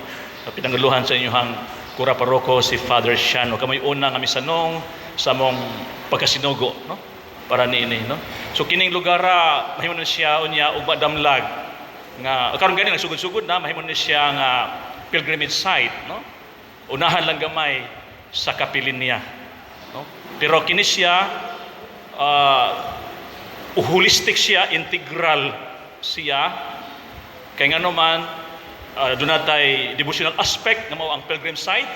Pinanguluhan sa inyong kura paroko si Father Shano. Kamoy una nga misanong sa mong pagkasinugo no para niini no. So kining lugar mahimo na siya unya ug madamlag nga karon gani nagsugod-sugod na mahimo na siya nga pilgrimage site no. Unahan lang gamay sa kapilin niya no. Pero kini siya holistic siya, integral siya. Kaya nga naman, doon natay devotional aspect na mao ang pilgrim site.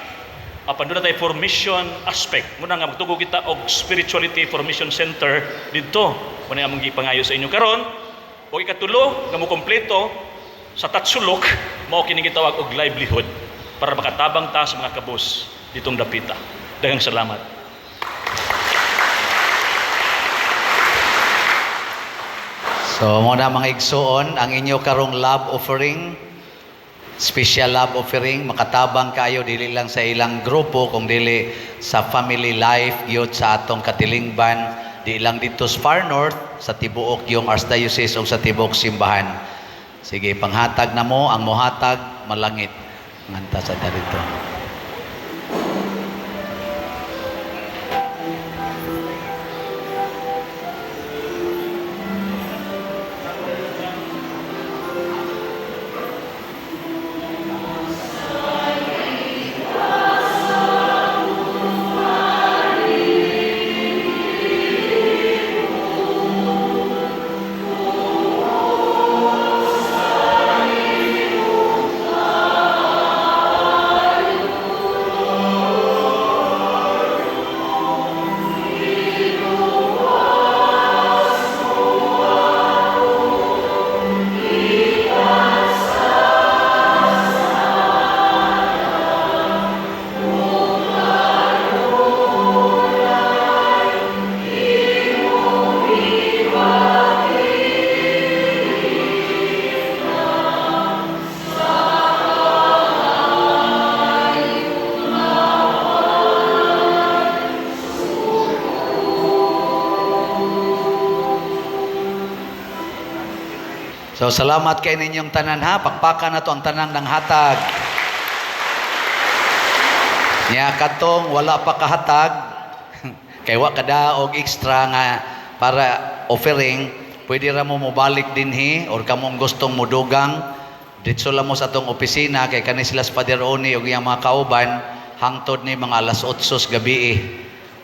Apan doon natay formation aspect. Muna nga magtugo kita og spirituality formation center dito. Muna nga mong gipangayo sa inyo karon. O ikatulo, nga mo kompleto sa tatsulok, mao kini gitawag og livelihood para makatabang ta sa mga kabus ditong dapita. Daghang salamat. So muna mga igsuon, ang inyo karong love offering, special love offering, makatabang kayo dili lang sa ilang grupo, kung dili sa family life, yun sa atong katilingban, di lang dito sa Far North, sa tibuok yung Archdiocese o sa tibuok simbahan. Sige, panghatag na mo, ang mohatag, malangit. Nganta sa darito. So salamat kay ninyong tanan ha. Pakpakan na to ang tanang ng hatag. Nya katong wala pa kahatag kay wa kada og extra nga para offering, pwede ra mo mobalik dinhi or kamong gustong mudugang ditso lang mo sa atong opisina kay kani sila sa Father Oni ug iyang mga kauban hangtod ni mga alas 8 gabi.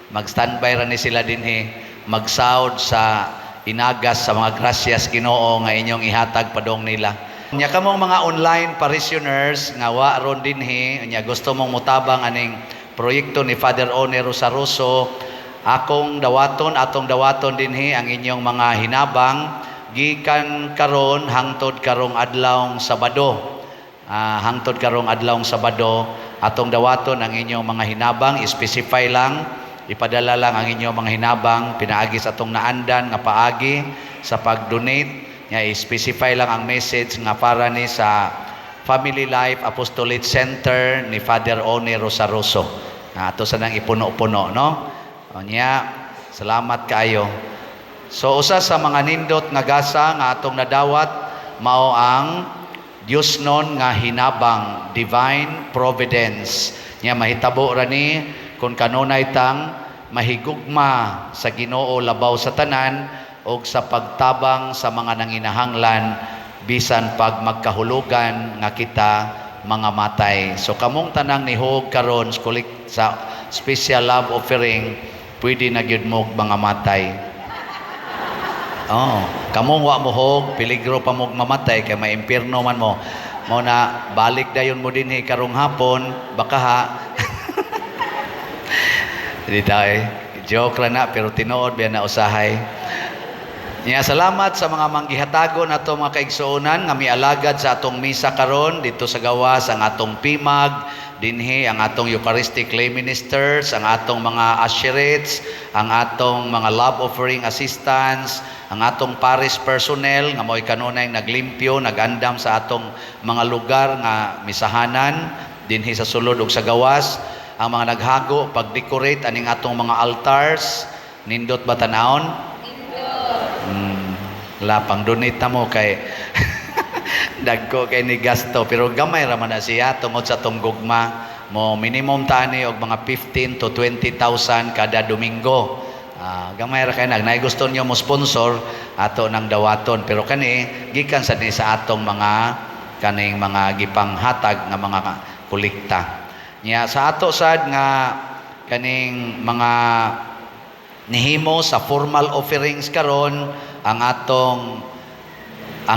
Mag-standby ra ni sila dinhi magsahod sa inagas sa mga grasyas Ginoo nga inyong ihatag padong nila. Nya kamong mga online parishioners nga wa ron dinhi, nya gusto mong mutabang aning proyekto ni Father Oni Rosaroso, atong dawaton dinhi ang inyong mga hinabang gikan karon hangtod karong adlawng Sabado. Hangtod karong adlawng Sabado, atong dawaton ang inyong mga hinabang, specify lang. Ipadala lang ang inyong mga hinabang, pinaagi sa atong naandan nga paagi sa pag-donate. I-specify lang ang message nga para ni sa Family Life Apostolate Center ni Father Oni Rosaroso. Ato sa nang ipuno-puno, no? O niya, salamat kayo. So, usa sa mga nindot nga gasa nga atong nadawat, mao ang Diyos non nga hinabang, Divine Providence. Niya, mahitabo ra ni kung kanunay tang mahigugma sa Ginoo labaw sa tanan o sa pagtabang sa mga nanginahanglan bisan pag magkahulugan nga kita mga matay. So kamong tanang nihog karon sa special love offering, pwede na gyud mo mga matay. Kamong wa mohog, peligro pa mo mamatay kay may impierno man mo. Mo na balik dayon mo dinhi karong hapon, baka ha. Hindi tayo. Joke lang na, pero tinuod biya na usahay. Nya salamat sa mga manggihatago nato mga kaigsuonan nga mialagad sa atong misa karon dito sa gawas ang atong PIMAG dinhi ang atong Eucharistic lay ministers, ang atong mga usherates, ang atong mga love offering assistants, ang atong parish personnel nga mo'y kanunay naglimpyo, nagandam sa atong mga lugar nga misahanan dinhi sa sulod ug sa gawas, ang mga naghago pag-decorate aning atong mga altars. Nindot ba tanawon? Lapang donate na mo kay dagko kay ni gasto pero gamay ra man na siya tungod sa tong gugma mo minimum tani og mga 15 to 20,000 kada Domingo. Gamay ra kay nay gusto niyo mo sponsor ato nang dawaton pero kani gikan sa ni sa atong mga kaning mga gipanghatag nga mga kolekta. Nya sa ato sad nga kaning mga nihimo sa formal offerings karon ang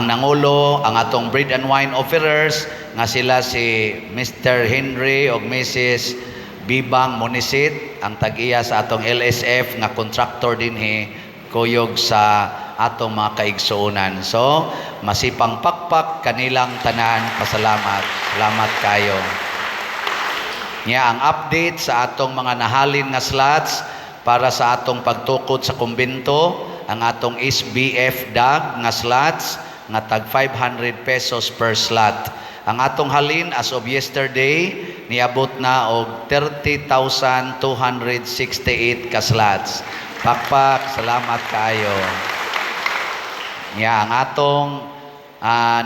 nangulo, ang atong bread and wine offerers nga sila si Mr. Henry o Mrs. Bibang Monisit, ang tag-iya sa atong LSF nga contractor dinhi kuyog sa atong mga kaigsuonan. So, masipang pakpak kanilang tanan, pasalamat. Salamat kayo. Nya ang update sa atong mga nahalin nga slots para sa atong pagtukod sa kumbento, ang atong SBF DAG nga slots nga tag 500 pesos per slot. Ang atong halin as of yesterday niabot na og 30,268 ka slots. Pakpak, salamat kayo. Nya ang atong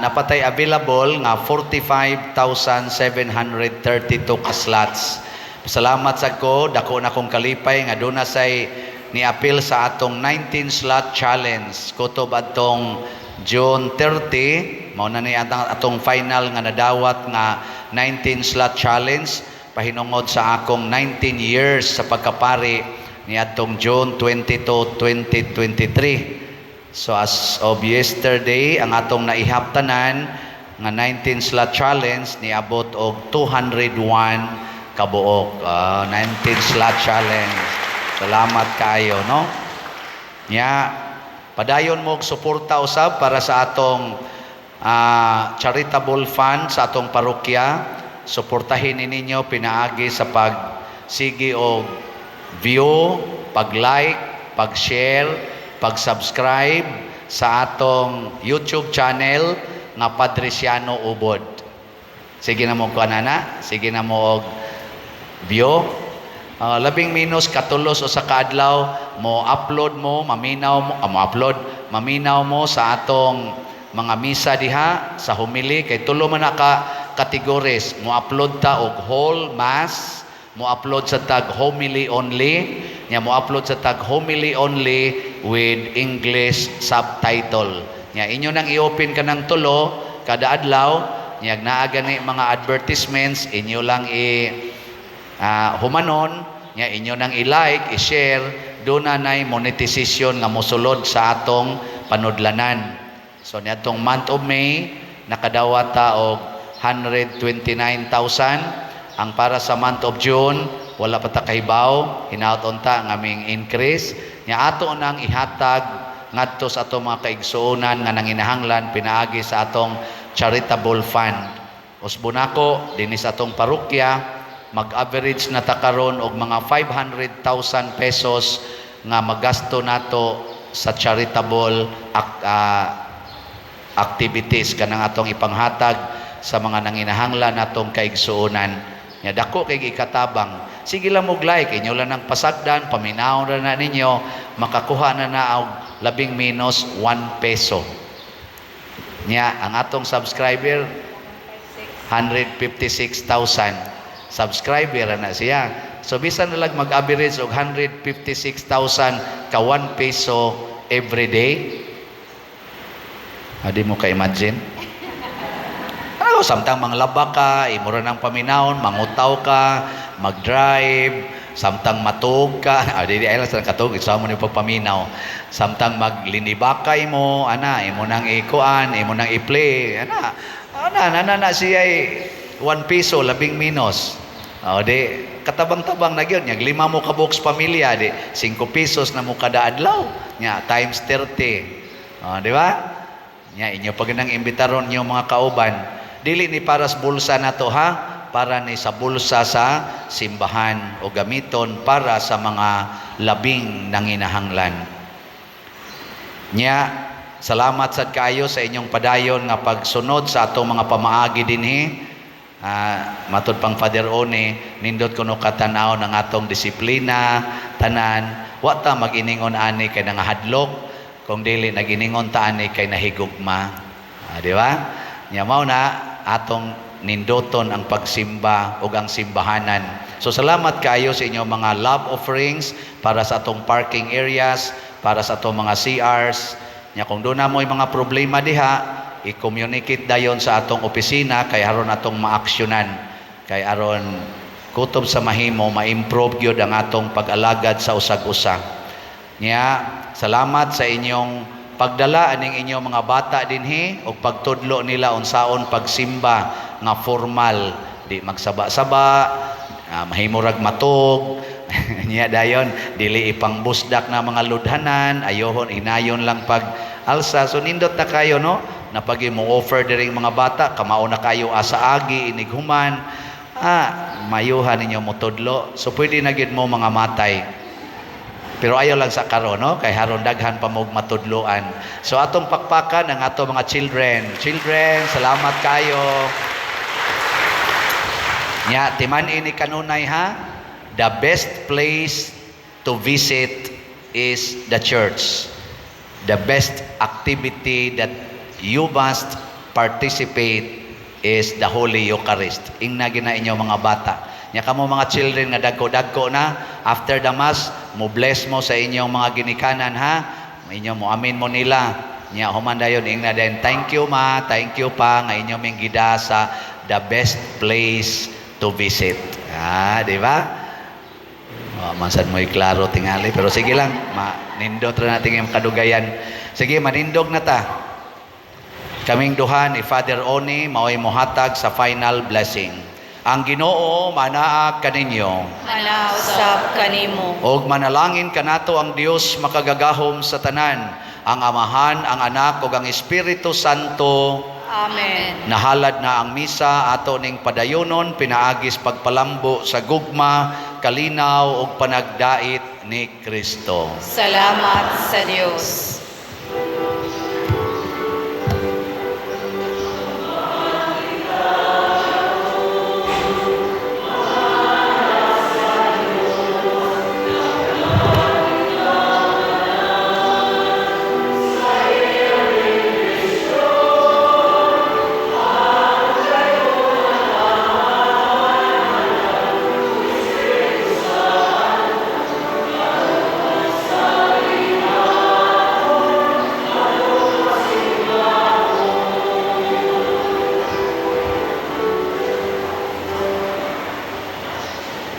napatay available nga 45,732 ka slots. Salamat sa ko, dako na kong kalipay nga doon na say ni-appeal sa atong 19 slot challenge. Kutob atong June 30, mao na ni atong final nga nadawat nga 19 slot challenge pahinungod sa akong 19 years sa pagkapari ni atong June 22, 2023. So as of yesterday, ang atong naihaptanan nga 19 slot challenge niabot og 201 kabuok. 19 slot challenge. Salamat kayo, no? Nya, padayon mo og suporta usab para sa atong charitable fund sa atong parokya. Suportahin ninyo pinaagi sa pagsigi og view, pag-like, pag-share, pag-subscribe sa atong YouTube channel nga Padresiano Ubod. Sige na mo kanana, sige na mo og view. Labing minus katulos o sa kaadlaw mo upload mo, maminaw mo sa atong mga misa diha sa humili kay tulo man na ka categories. Mo upload ta og whole mass, mo upload sa tag homily only, nya mo upload sa tag homily only with English subtitle. Nya inyo nang i-open ka ng tulo kada adlaw, nya naa gani mga advertisements inyo lang humanon, nya inyo nang i-like, i-share, doon na nay monetization nga mosulod sa atong panudlanan. So niadtong month of May nakadawat ta og 129,000. Ang para sa month of June wala pa ta kahibaw, hinaot ta nga aming increase. Nya ato nang ihatag ngadto sa atong mga kaigsuonan nga nanginahanglan pinaagi sa atong charitable fund. Usbo nako dinhi sa atong parokya mag-average na ta karon og mga 500,000 pesos nga magasto nato sa charitable activities kanang atong ipanghatag sa mga nanginahanglan natong kaigsuonan. Nya dako kay ikatabang. Sige lang mo like, inyo lang ang pasagdan, paminaw na ninyo, makakuha na og labing minus 1 peso. Nya ang atong subscriber 156,000 subscriber na siya. So bisan na lang mag-average og 156,000 ka 1 peso every day. Adi mo ka-imagine? Ano, samtang manglaba ka, imura ng paminahon, mangutaw ka, mag-drive, samtang matug ka, adi ay lang sa katug, isa mo ni pagpaminaw. Samtang maglinibakay mo, imo nang ikuan, imo nang i-play, na siya 1 peso, labing minus. O di, katabang-tabang na yun. Yung 5 mo ka buks pamilya, di, 5 pesos na mo kada adlaw. Nya, times 30. Di ba? Nya inyo pag nang imbitaron niyo mga kauban, dili ni para sa bulsa na to ha, para ni sa bulsa sa simbahan o gamiton para sa mga labing nanginahanglan. Nya, salamat sad kaayo sa inyong padayon nga pagsunod sa atong mga pamaagi dinhi. Matud pang Father One, nindot kuno katanaw ng atong disiplina tanan, wa ta mag-iningon ani kay nangahadlok, kung dili naginingon ta ani kay nahigugma. Di ba? Nya mao na atong nindoton ang pagsimba ug ang simbahanan. So salamat kayo sa inyong mga love offerings para sa atong parking areas, para sa atong mga CRs. Nya kung doon na mo'y mga problema diha, i-communicate dayon sa atong opisina kay aron atong maaksyonan, kay aron kutob sa mahimo ma-improve gyud ang atong pag-alagad sa usag-usa. Nya salamat sa inyong pagdala aning inyong mga bata dinhi o pagtudlo nila unsaon pagsimba nga formal, di magsaba-saba, mahimo rag matug. Nya dayon dili ipangbusdak na mga ludhanan, ayohon inayon lang pag alsa. So nindot na kayo no, na pag mo offer diring mga bata, kamao na kayo asa agi inighuman, mayuhan ninyo mo tudlo. So pwede na gid mo mga matay. Pero ayaw lang sa karon no, kay haron daghan pa mo matudloan. So atong pakpakan ang ato mga children. Children, salamat kayo. Nya timan ini kanunay ha, the best place to visit is the church. The best activity that you must participate is the Holy Eucharist. Ingna gina inyo mga bata. Nya kamo mga children nga dagko-dagko na, after the mass, mo bless mo sa inyong mga ginikanan ha. Inyo mo amin mo nila. Nya human dayon ingna den, thank you ma, thank you pa nga inyo ming gida sa the best place to visit. Di ba? Mansad mo'y klaro tingali, pero sige lang, manindot ra natin yung kadugayan. Sige, manindog na ta. Kaming duha ni Father Oni mao'y mohatag sa final blessing. Ang Ginoo manaa kaninyo. Manausap kanimo. Og manalangin kanato ang Dios makagagahom sa tanan, ang Amahan, ang Anak ug ang Espiritu Santo. Amen. Nahalad na ang misa ato ning padayonon pinaagis pagpalambo sa gugma, kalinaw ug panagdait ni Kristo. Salamat sa Dios.